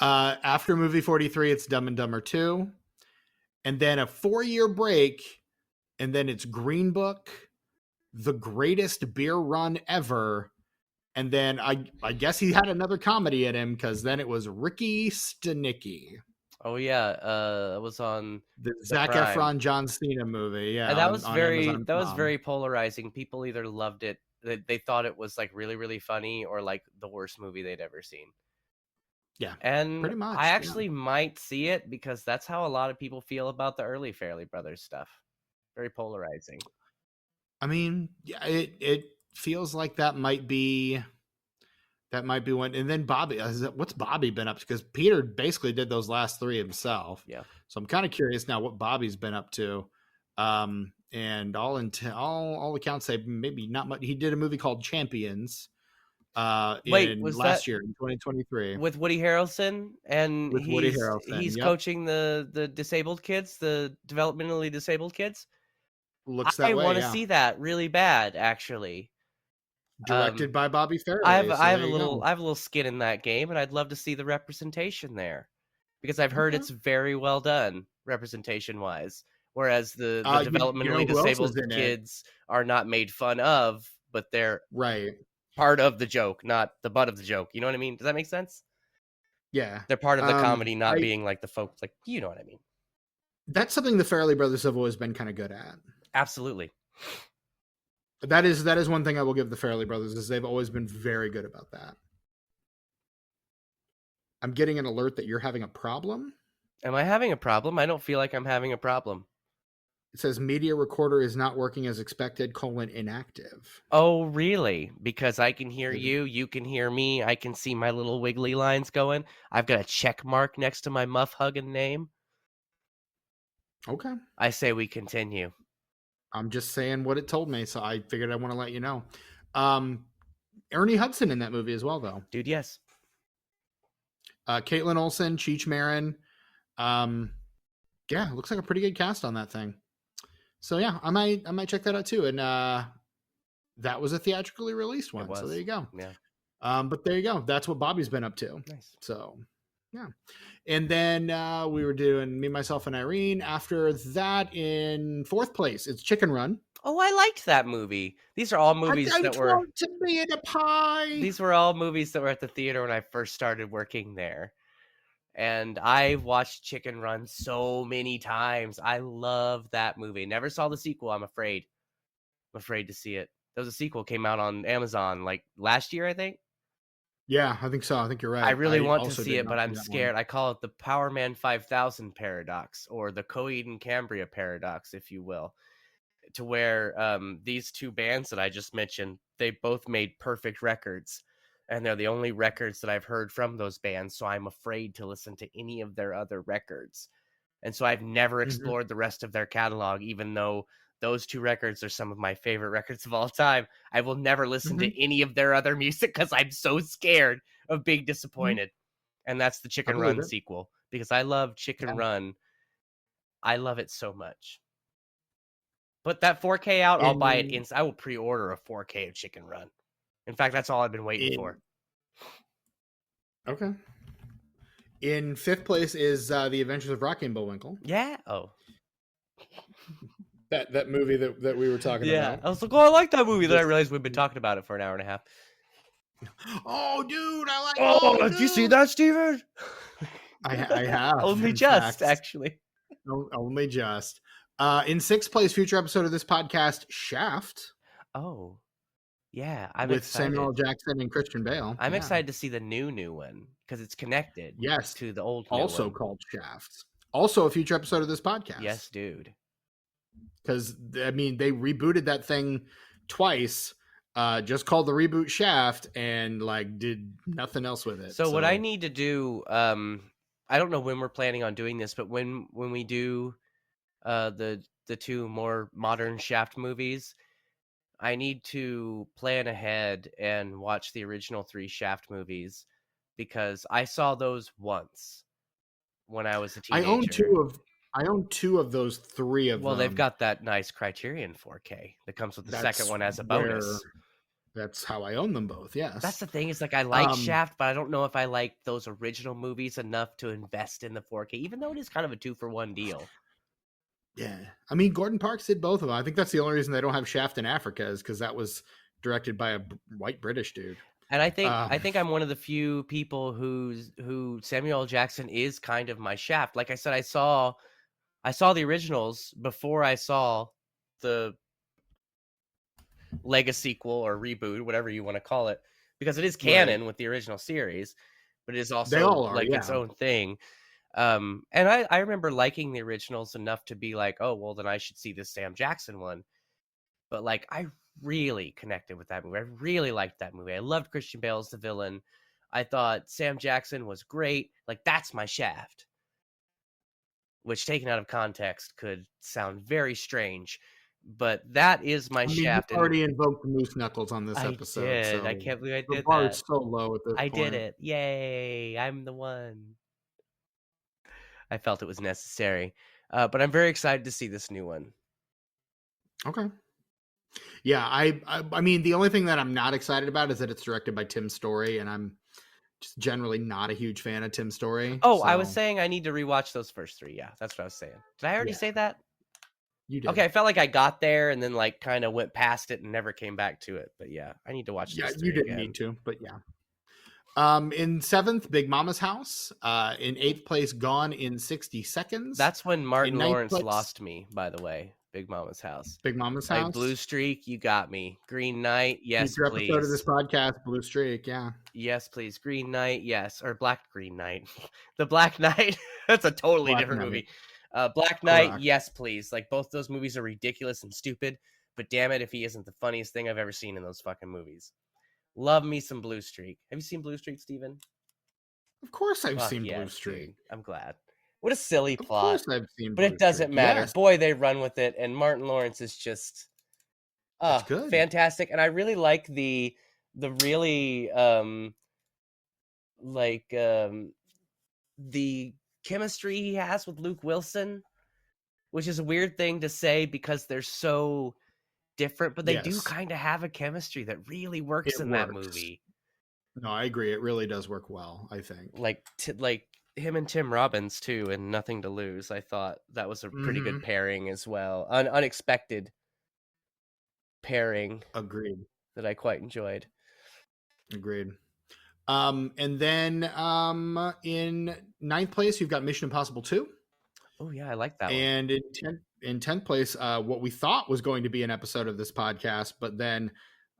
After Movie 43, it's Dumb and Dumber 2. And then a 4-year break. And then it's Green Book, The Greatest Beer Run Ever. And then I guess he had another comedy in him, because then it was Ricky Stenicki. Oh, yeah. It was on the Zac Efron, John Cena movie. Yeah. And that was very polarizing. People either loved it. They thought it was like really, really funny, or like the worst movie they'd ever seen. Yeah, and pretty much. I actually might see it, because that's how a lot of people feel about the early Farrelly Brothers stuff. Very polarizing. I mean, yeah, it feels like that might be one. And then Bobby, what's Bobby been up to? Because Peter basically did those last 3 himself. Yeah. So I'm kind of curious now what Bobby's been up to. And all accounts say maybe not much. He did a movie called Champions. Last year in 2023 with Woody Harrelson, and he's coaching the disabled kids, the developmentally disabled kids. Looks that way. I want to see that really bad, actually. Directed by Bobby Farrelly. I have a little skin in that game, and I'd love to see the representation there, because I've heard it's very well done representation wise. Whereas the developmentally disabled kids are not made fun of, but they're part of the joke, not the butt of the joke. You know what I mean? Does that make sense? Yeah. They're part of the comedy, not being like the folks, like, you know what I mean? That's something the Farrelly Brothers have always been kind of good at. Absolutely. That is one thing I will give the Farrelly Brothers, is they've always been very good about that. I'm getting an alert that you're having a problem. Am I having a problem? I don't feel like I'm having a problem. It says media recorder is not working as expected, inactive. Oh, really? Because I can hear you, you can hear me, I can see my little wiggly lines going. I've got a check mark next to my muff hugging name. Okay. I say we continue. I'm just saying what it told me, so I figured I want to let you know. Ernie Hudson in that movie as well, though. Dude, yes. Caitlin Olsen, Cheech Marin. Yeah, looks like a pretty good cast on that thing. So yeah, I might check that out too. And that was a theatrically released one. So there you go. Yeah. But there you go. That's what Bobby's been up to. Nice. So yeah. And then we were doing Me, Myself, and Irene. After that, in 4th place, it's Chicken Run. Oh, I liked that movie. These are all movies that were to be in a pie. These were all movies that were at the theater when I first started working there. And I've watched Chicken Run so many times. I love that movie. Never saw the sequel, I'm afraid. I'm afraid to see it. There was a sequel came out on Amazon like last year, I think. Yeah, I think so. I think you're right. I really want to also see did it, not but see I'm that one. scared. I call it the Power Man 5000 paradox, or the Coheed and Cambria paradox, if you will, to where these two bands that I just mentioned, they both made perfect records, and they're the only records that I've heard from those bands, so I'm afraid to listen to any of their other records. And so I've never explored the rest of their catalog, even though those two records are some of my favorite records of all time. I will never listen to any of their other music because I'm so scared of being disappointed. And that's the I Chicken believe Run it. sequel, because I love Chicken Yeah. Run. I love it so much. Put that 4K out, I'll buy it. I will pre-order a 4K of Chicken Run. In fact, that's all I've been waiting for. Okay. In 5th place is The Adventures of Rocky and Bullwinkle. Yeah. Oh. That movie that we were talking about. I was like, oh, I like that movie. Then I realized we've been talking about it for an hour and a half. Oh, dude, I like. Oh, did you see that, Steven? I have Only just, actually. Only just. In 6th place, future episode of this podcast, Shaft. Oh, yeah, I'm with excited. Samuel L. Jackson and Christian Bale. I'm excited to see the new one because it's connected. Yes, to the old. Also one. called Shaft. Also a future episode of this podcast. Yes, dude. Because I mean, they rebooted that thing twice. Just called the reboot Shaft and like did nothing else with it. So what I need to do, I don't know when we're planning on doing this, but when we do the two more modern Shaft movies, I need to plan ahead and watch the original 3 Shaft movies because I saw those once when I was a teenager. I own 2 of those 3 of them. Well, they've got that nice Criterion 4K that comes with the second one as a bonus. That's how I own them both, yes. That's the thing, is like I like Shaft, but I don't know if I like those original movies enough to invest in the 4K, even though it is kind of a 2-for-1 deal. Yeah. I mean, Gordon Parks did both of them. I think that's the only reason they don't have Shaft in Africa is because that was directed by a white British dude. And I think I'm one of the few people who Samuel L. Jackson is kind of my Shaft. Like I said, I saw the originals before I saw the Legacy sequel or reboot, whatever you want to call it, because it is canon with the original series, but it is also its own thing. And I remember liking the originals enough to be like, oh, well, then I should see this Sam Jackson one. But like, I really connected with that movie. I really liked that movie. I loved Christian Bale as the villain. I thought Sam Jackson was great. Like, that's my Shaft. Which, taken out of context, could sound very strange. But that is my Shaft. You already invoked Moose Knuckles on this episode. I did. So I can't believe I did that. The bar is so low at this point. I did it. Yay. I'm the one. I felt it was necessary. But I'm very excited to see this new one. Okay. Yeah, I mean, the only thing that I'm not excited about is that it's directed by Tim Story, and I'm just generally not a huge fan of Tim Story. Oh, so. I was saying I need to rewatch those first 3. Yeah, that's what I was saying. Did I already say that? You did. Okay, I felt like I got there and then like kind of went past it and never came back to it. But yeah, I need to watch this. Yeah, you didn't need to, but yeah. In 7th, Big Mama's House. In 8th place, Gone in 60 Seconds. That's when Martin Lawrence lost me, by the way. Big Mama's House. Big Mama's House. Like Blue Streak, you got me. Green Knight, yes, future please. Episode of this podcast, Blue Streak, yeah. Yes, please. Green Knight, yes. Or Green Knight. The Black Knight. That's a totally different movie. Black Knight, yes, please. Like, both those movies are ridiculous and stupid, but damn it if he isn't the funniest thing I've ever seen in those fucking movies. Love me some Blue Streak. Have you seen Blue Streak, Steven? Of course I've seen Blue Streak. Dude, I'm glad. What a silly plot. Of course I've seen Blue Streak. But it doesn't matter. Yes. Boy, they run with it, and Martin Lawrence is just good. Fantastic. And I really like the really the chemistry he has with Luke Wilson, which is a weird thing to say because they're so different, but they do kind of have a chemistry that really works that movie. No, I agree. It really does work well, I think. Like him and Tim Robbins too, and Nothing to Lose. I thought that was a pretty good pairing as well. Unexpected pairing. Agreed. That I quite enjoyed. Agreed. And then in 9th place, you've got Mission Impossible 2. Oh yeah, I like that one. And in 10th place, what we thought was going to be an episode of this podcast, but then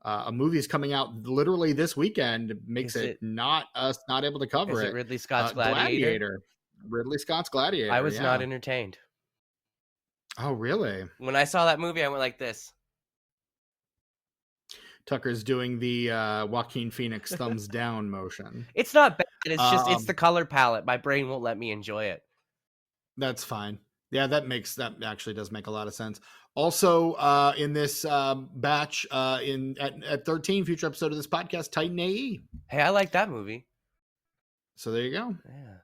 a movie is coming out literally this weekend, makes it not able to cover Is it. it Ridley Scott's Gladiator? Ridley Scott's Gladiator. I was not entertained. Oh, really? When I saw that movie, I went like this. Tucker's doing the Joaquin Phoenix thumbs down motion. It's not bad. It's just it's the color palette. My brain won't let me enjoy it. That's fine. Yeah, that actually does make a lot of sense. Also, in this batch, at 13, future episode of this podcast, Titan AE. Hey, I like that movie. So there you go. Yeah.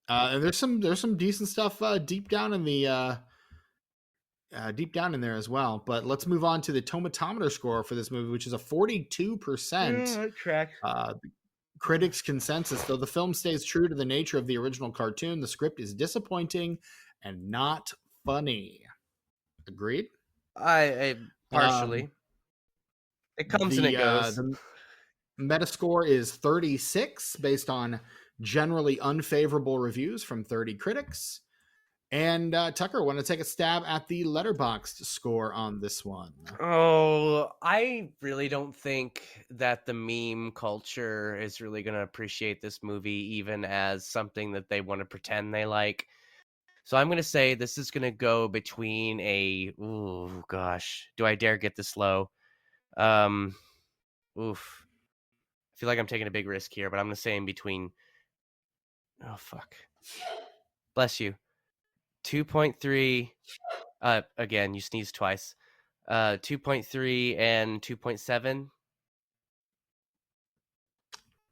And there's some decent stuff deep down in there as well. But let's move on to the tomatometer score for this movie, which is a 42%. Critics' consensus. Though the film stays true to the nature of the original cartoon, the script is disappointing and not funny. Agreed? I partially. It comes and it goes. The Metascore is 36 based on generally unfavorable reviews from 30 critics. And Tucker, want to take a stab at the Letterboxd score on this one? Oh, I really don't think that the meme culture is really going to appreciate this movie, even as something that they want to pretend they like. So I'm going to say this is going to go between a, oh gosh, do I dare get this low? I feel like I'm taking a big risk here, but I'm going to say in between, oh fuck. Bless you. 2.3, again, you sneezed twice. 2.3 and 2.7.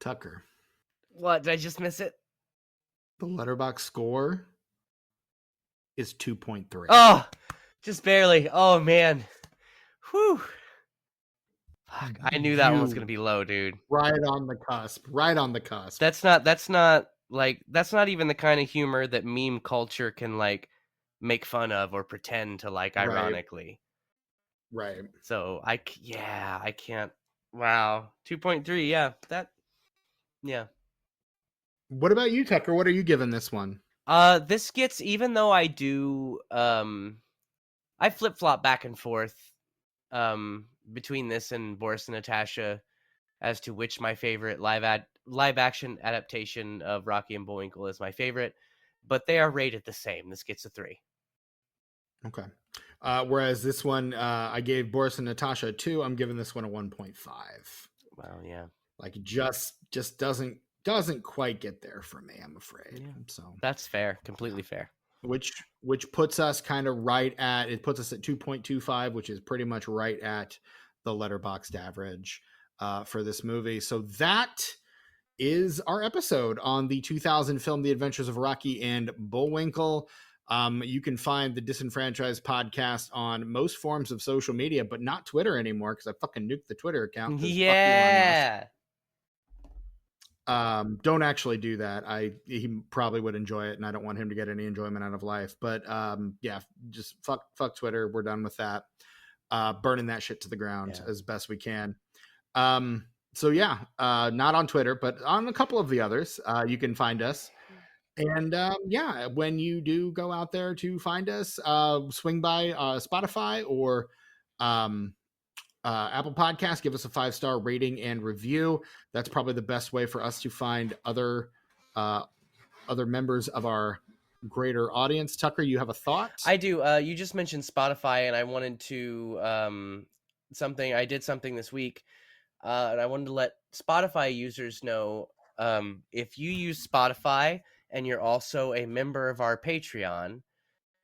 Tucker. What, did I just miss it? The Letterboxd score is 2.3. Oh, just barely. Oh, man. Whew. Fuck, I knew that one was going to be low, dude. Right on the cusp. That's not even the kind of humor that meme culture can, like, make fun of or pretend to like, ironically. Right. So, I can't. Wow. 2.3, yeah. What about you, Tucker? What are you giving this one? This gets, even though I do, I flip-flop back and forth, between this and Boris and Natasha as to which my favorite live-action adaptation of Rocky and Bullwinkle is my favorite, but they are rated the same. This gets a 3. Okay. Whereas this one, I gave Boris and Natasha a 2. I'm giving this one a 1.5. Wow, yeah. Like, just doesn't quite get there for me, I'm afraid. Yeah. So that's fair. Completely fair. Which puts us kind of it puts us at 2.25, which is pretty much right at the Letterboxd average for this movie. So that is our episode on the 2000 film, The Adventures of Rocky and Bullwinkle. You can find the Disenfranchised podcast on most forms of social media, but not Twitter anymore because I fucking nuked the Twitter account. Yeah. Don't actually do that. He probably would enjoy it, and I don't want him to get any enjoyment out of life. But yeah, just fuck Twitter. We're done with that. Burning that shit to the ground as best we can. So yeah, not on Twitter, but on a couple of the others, you can find us. And yeah, when you do go out there to find us, swing by Spotify or Apple Podcasts, give us a 5-star rating and review. That's probably the best way for us to find other members of our greater audience. Tucker, you have a thought? I do. You just mentioned Spotify, and I wanted to I did something this week, and I wanted to let Spotify users know, if you use Spotify and you're also a member of our Patreon,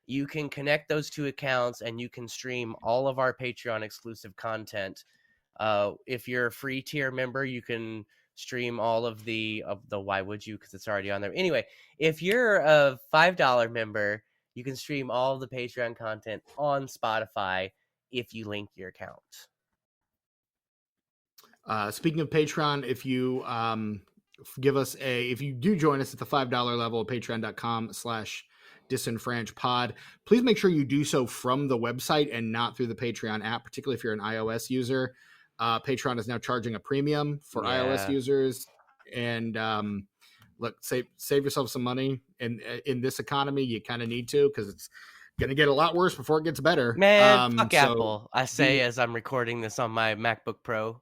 you can connect those two accounts and you can stream all of our Patreon exclusive content. If you're a free tier member, you can stream all of the why would you? Because it's already on there. Anyway, if you're a $5 member, you can stream all of the Patreon content on Spotify if you link your account. Speaking of Patreon, if you if you do join us at the $5 level, patreon.com/disenfranchpod, please make sure you do so from the website and not through the Patreon app, particularly if you're an iOS user. Patreon is now charging a premium for iOS users. And look, save yourself some money. And in this economy, you kind of need to, because it's going to get a lot worse before it gets better. Man, fuck so Apple. I say as I'm recording this on my MacBook Pro.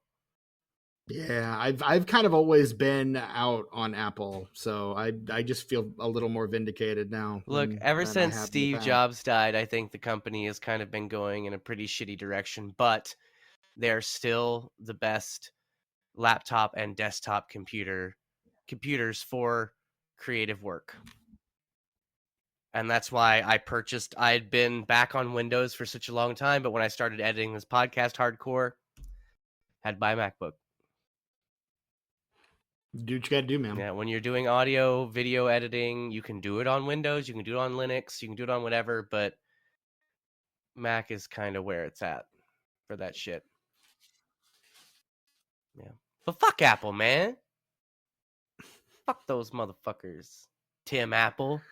Yeah, I've kind of always been out on Apple, so I just feel a little more vindicated now. Look, than ever I since have in the Steve past. Jobs died, I think the company has kind of been going in a pretty shitty direction, but they're still the best laptop and desktop computers for creative work. And that's why I had been back on Windows for such a long time, but when I started editing this podcast hardcore, had to buy a MacBook. Do what you gotta do, man. Yeah, when you're doing audio, video editing, you can do it on Windows, you can do it on Linux, you can do it on whatever, but Mac is kind of where it's at for that shit. Yeah. But fuck Apple, man. Fuck those motherfuckers. Tim Apple.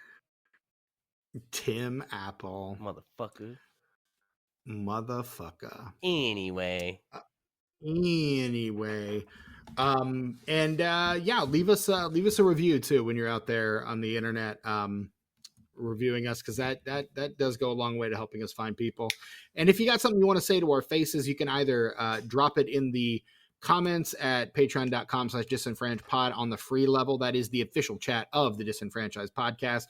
Motherfucker. Anyway. Yeah, leave us a review too when you're out there on the internet reviewing us, because that does go a long way to helping us find people. And if you got something you want to say to our faces, you can either drop it in the comments at patreon.com/disenfranchised on the free level. That is the official chat of the Disenfranchised Podcast.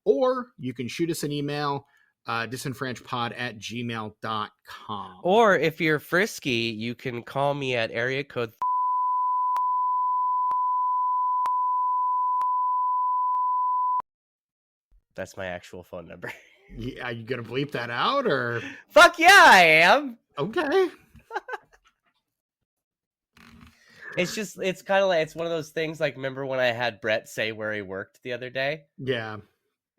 Or you can shoot us an email, disenfranchised@gmail.com. Or if you're frisky, you can call me at area code. That's my actual phone number. Yeah, are you gonna bleep that out, or? Fuck yeah, I am. Okay. It's kind of like, it's one of those things like, remember when I had Brett say where he worked the other day? Yeah.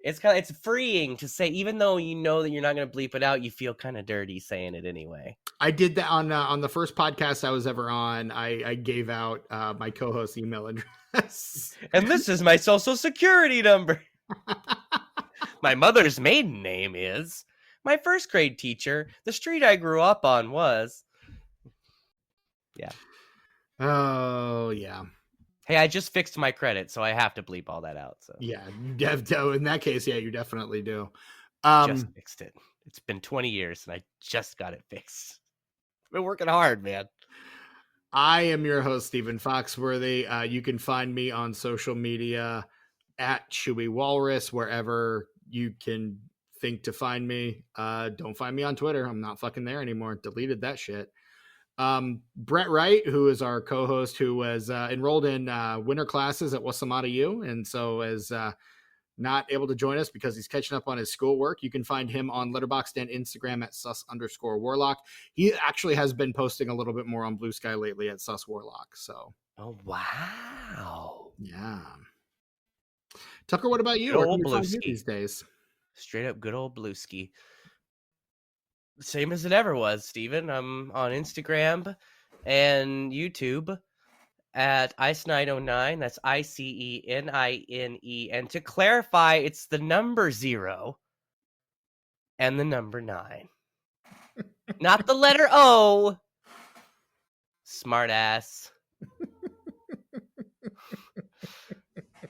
It's freeing to say, even though you know that you're not going to bleep it out, you feel kind of dirty saying it anyway. I did that on the first podcast I was ever on. I gave out my co-host email address. And this is my social security number. My mother's maiden name is. My first grade teacher, the street I grew up on was. Yeah. Oh, yeah. Hey, I just fixed my credit, so I have to bleep all that out. So yeah, in that case, yeah, you definitely do. Just fixed it. It's been 20 years, and I just got it fixed. I've been working hard, man. I am your host, Stephen Foxworthy. You can find me on social media at Chewy Walrus, wherever you can think to find me. Don't find me on Twitter. I'm not fucking there anymore. Deleted that shit. Brett Wright, who is our co-host, who was enrolled in winter classes at Wasamata U, and so is not able to join us because he's catching up on his schoolwork. You can find him on Letterboxd and Instagram at sus_warlock. He actually has been posting a little bit more on Blue Sky lately at suswarlock. So, oh wow, yeah. Tucker, what about you? Good Where old can we find you Blueski. these days? Straight up good old Blueski. Same as it ever was, Steven. I'm on Instagram and YouTube at Ice909. That's ICENINE. And to clarify, it's the number 0 and the number 9. Not the letter O. Smart ass.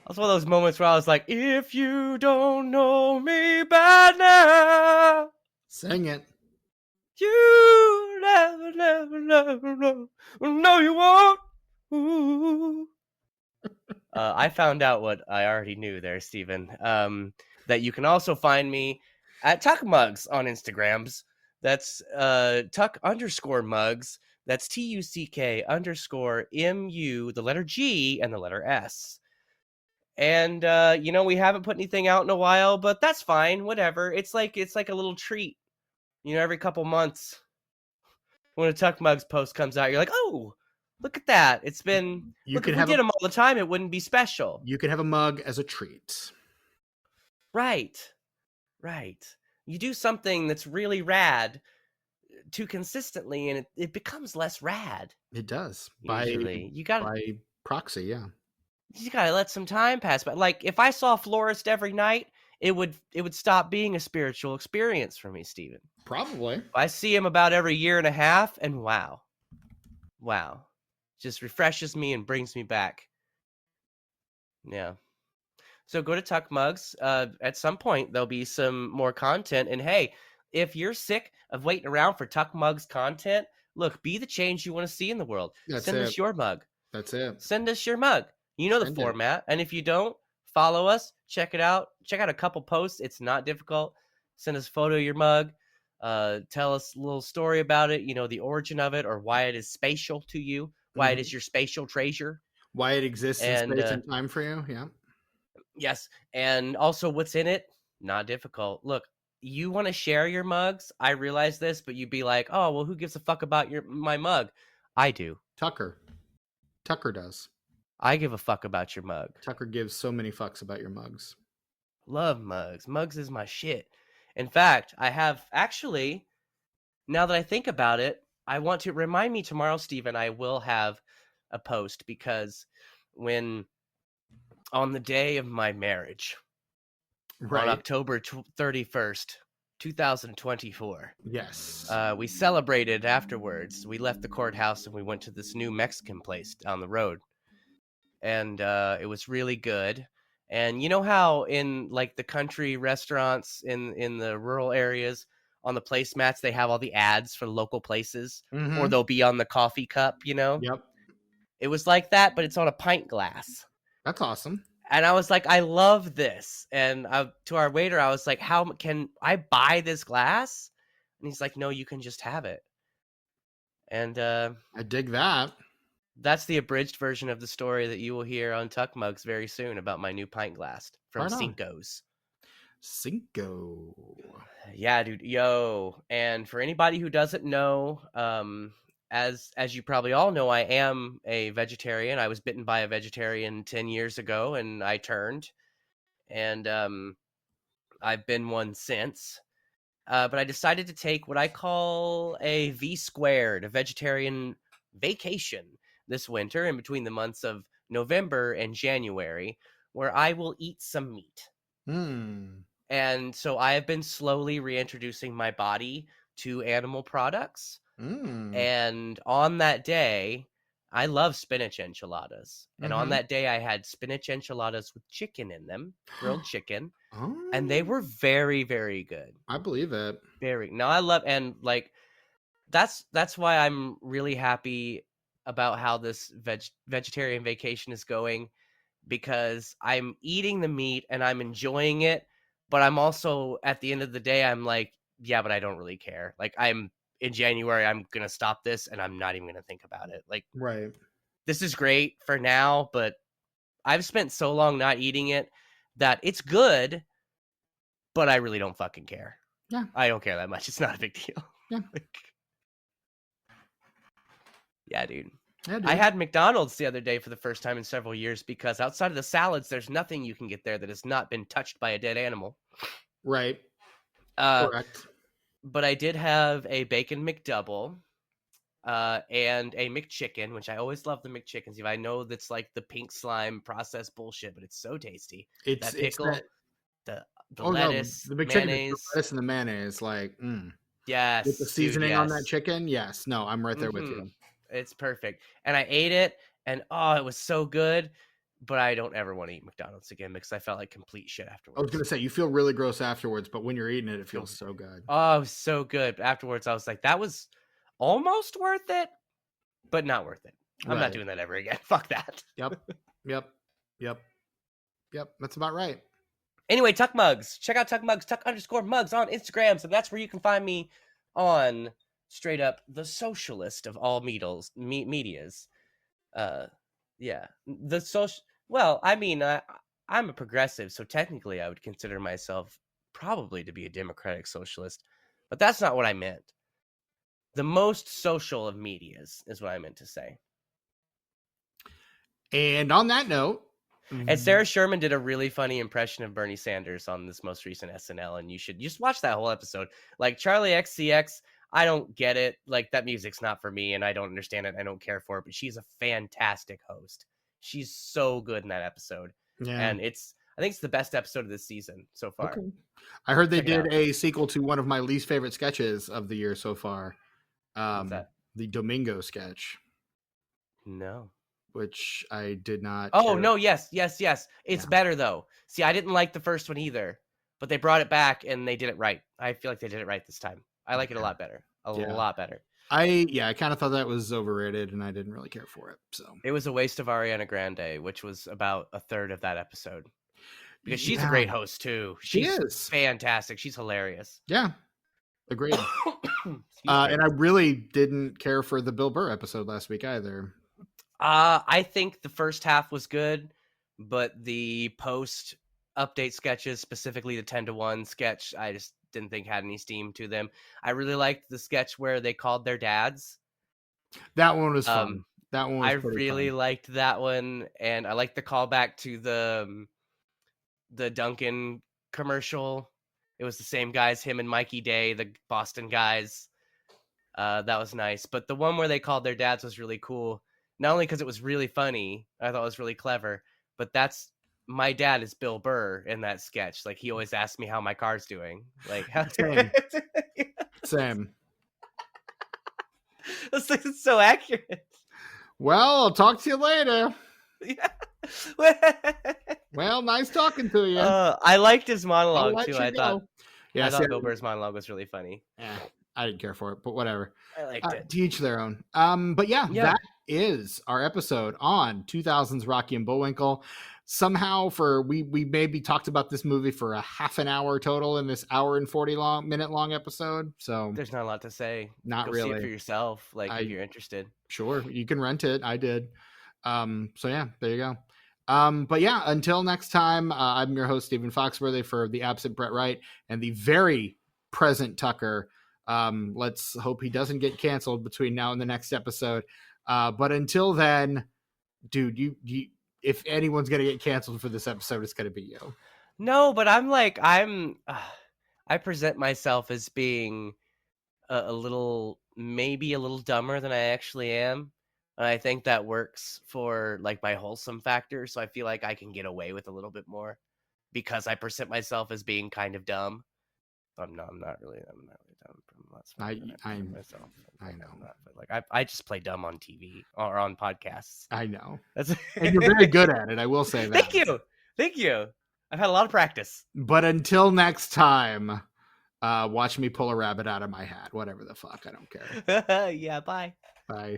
That's one of those moments where I was like, if you don't know me by now, sing it. You never know. No, you won't. Ooh. I found out what I already knew there, Stephen. That you can also find me at Tuck Mugs on Instagrams. That's Tuck_mugs. That's TUCK_MU, the letter G and the letter S. And we haven't put anything out in a while, but that's fine. Whatever. It's like a little treat. Every couple months when a Tuck Mugs post comes out, you're like, oh, look at that. It's been, if we did them all the time, it wouldn't be special. You could have a mug as a treat. Right. You do something that's really rad too consistently, and it becomes less rad. It does. Usually. By proxy, yeah. You gotta let some time pass. But like, if I saw a florist every night, it would stop being a spiritual experience for me, Stephen. Probably. I see him about every year and a half, and wow, just refreshes me and brings me back Yeah. So go to Tuck Mugs. At some point, there'll be some more content. And hey, if you're sick of waiting around for Tuck Mugs content, look, be the change you want to see in the world. That's Send it. us your mug. That's it. Send us your mug. You know the Send it. format. And if you don't, follow us. Check it out. Check out a couple posts. It's not difficult. Send us a photo of your mug. Tell us a little story about it. You know, the origin of it or why it is spatial to you. Why it is your spatial treasure. Why it exists And, in space and time for you. Yeah. Yes. And also what's in it? Not difficult. Look, you want to share your mugs. I realize this, but you'd be like, oh, well, who gives a fuck about my mug? I do. Tucker does. I give a fuck about your mug. Tucker gives so many fucks about your mugs. Love mugs. Mugs is my shit. In fact, I have actually, now that I think about it, I want to remind me tomorrow, Stephen, I will have a post because on the day of my marriage, on October 31st, 2024. Yes. We celebrated afterwards. We left the courthouse and we went to this new Mexican place down the road. And it was really good. And you know how in like the country restaurants in the rural areas on the placemats, they have all the ads for local places, or they'll be on the coffee cup, you know? Yep. It was like that, but it's on a pint glass. That's awesome. And I was like, I love this. And to our waiter, I was like, how can I buy this glass? And he's like, no, you can just have it. And I dig that. That's the abridged version of the story that you will hear on Tuck Mugs very soon about my new pint glass from Right on. Cinco's. Cinco. Yeah, dude. Yo. And for anybody who doesn't know, as you probably all know, I am a vegetarian. I was bitten by a vegetarian 10 years ago and I turned. And I've been one since. But I decided to take what I call a V-squared, a vegetarian vacation this winter in between the months of November and January, where I will eat some meat. And so I have been slowly reintroducing my body to animal products. And on that day, I love spinach enchiladas. And on that day, I had spinach enchiladas with chicken in them, grilled chicken. And they were very, very good. I believe it. Very. Now I love, and like, that's why I'm really happy about how this vegetarian vacation is going, because I'm eating the meat and I'm enjoying it. But I'm also, at the end of the day, I'm like, yeah, but I don't really care. Like, in January, I'm going to stop this and I'm not even going to think about it. Like, right. This is great for now, but I've spent so long not eating it that it's good, but I really don't fucking care. Yeah. I don't care that much. It's not a big deal. Yeah. Yeah, dude. Yeah, dude. I had McDonald's the other day for the first time in several years because outside of the salads, there's nothing you can get there that has not been touched by a dead animal. Right. Correct. But I did have a bacon McDouble and a McChicken, which I always love the McChickens. I know that's like the pink slime processed bullshit, but it's so tasty. That pickle, the lettuce, no, the McChicken, mayonnaise. The lettuce and the mayonnaise, like, yes, with the seasoning dude, on that chicken. Yes, no, I'm right there with you. It's perfect. And I ate it, and it was so good. But I don't ever want to eat McDonald's again because I felt like complete shit afterwards. I was gonna say you feel really gross afterwards, but when you're eating it, it feels so good. Oh, it was so good. Afterwards, I was like, that was almost worth it, but not worth it. I'm not doing that ever again. Fuck that. Yep. That's about right. Anyway, Tuck Mugs. Check out Tuck Mugs, Tuck_mugs on Instagram. So that's where you can find me on straight up the socialist of all medias. Yeah. The social. Well, I mean, I'm a progressive, so technically I would consider myself probably to be a democratic socialist, but that's not what I meant. The most social of medias is what I meant to say. And on that note, and Sarah Sherman did a really funny impression of Bernie Sanders on this most recent SNL, and you should just watch that whole episode. Like, Charlie XCX, I don't get it. Like, that music's not for me, and I don't understand it. I don't care for it, but she's a fantastic host. She's so good in that episode. Yeah. And I think it's the best episode of this season so far. Okay. I heard they did a sequel to one of my least favorite sketches of the year so far. What's that? The Domingo sketch. No. which I did not. Oh care. no, yes. It's Yeah. better though. See, I didn't like the first one either, but they brought it back and they did it right. I feel like they did it right this time. I like it a lot better. A lot better. I kind of thought that was overrated, and I didn't really care for it. So it was a waste of Ariana Grande, which was about a third of that episode. Because she's a great host too. She She's is fantastic. She's hilarious. Yeah, agreed. And I really didn't care for the Bill Burr episode last week either. I think the first half was good, but the post update sketches, specifically the 10-1 sketch, I just didn't think had any steam to them. I really liked the sketch where they called their dads. That one was fun. That one was I really fun. liked that one, and I liked the callback to the Duncan commercial. It was the same guys, him and Mikey Day, the Boston guys. That was nice. But the one where they called their dads was really cool. Not only because it was really funny, I thought it was really clever, but my dad is Bill Burr in that sketch. Like, he always asks me how my car's doing. Like, Same. It's so accurate. Well, I'll talk to you later. Yeah. Well, nice talking to you. I liked his monologue too. I thought Bill Burr's monologue was really funny. Yeah, I didn't care for it, but whatever. I liked it. To each their own. But yeah, that is our episode on 2000's Rocky and Bullwinkle. Somehow we maybe talked about this movie for a half an hour total in this hour and 40-minute long episode. So there's not a lot to say. Not Go really. See it for yourself, if you're interested. Sure, you can rent it. I did. So yeah, there you go. But yeah, until next time, I'm your host, Stephen Foxworthy, for the absent Brett Wright and the very present Tucker. Let's hope he doesn't get canceled between now and the next episode. But until then, dude, you if anyone's gonna get canceled for this episode, it's gonna be you. No, but I present myself as being maybe a little dumber than I actually am. And I think that works for my wholesome factor. So I feel like I can get away with a little bit more because I present myself as being kind of dumb. I'm not really dumb. I know. I just play dumb on TV or on podcasts. I know. And you're very good at it. I will say that. Thank you. I've had a lot of practice. But until next time, watch me pull a rabbit out of my hat. Whatever the fuck. I don't care. Yeah. Bye. Bye.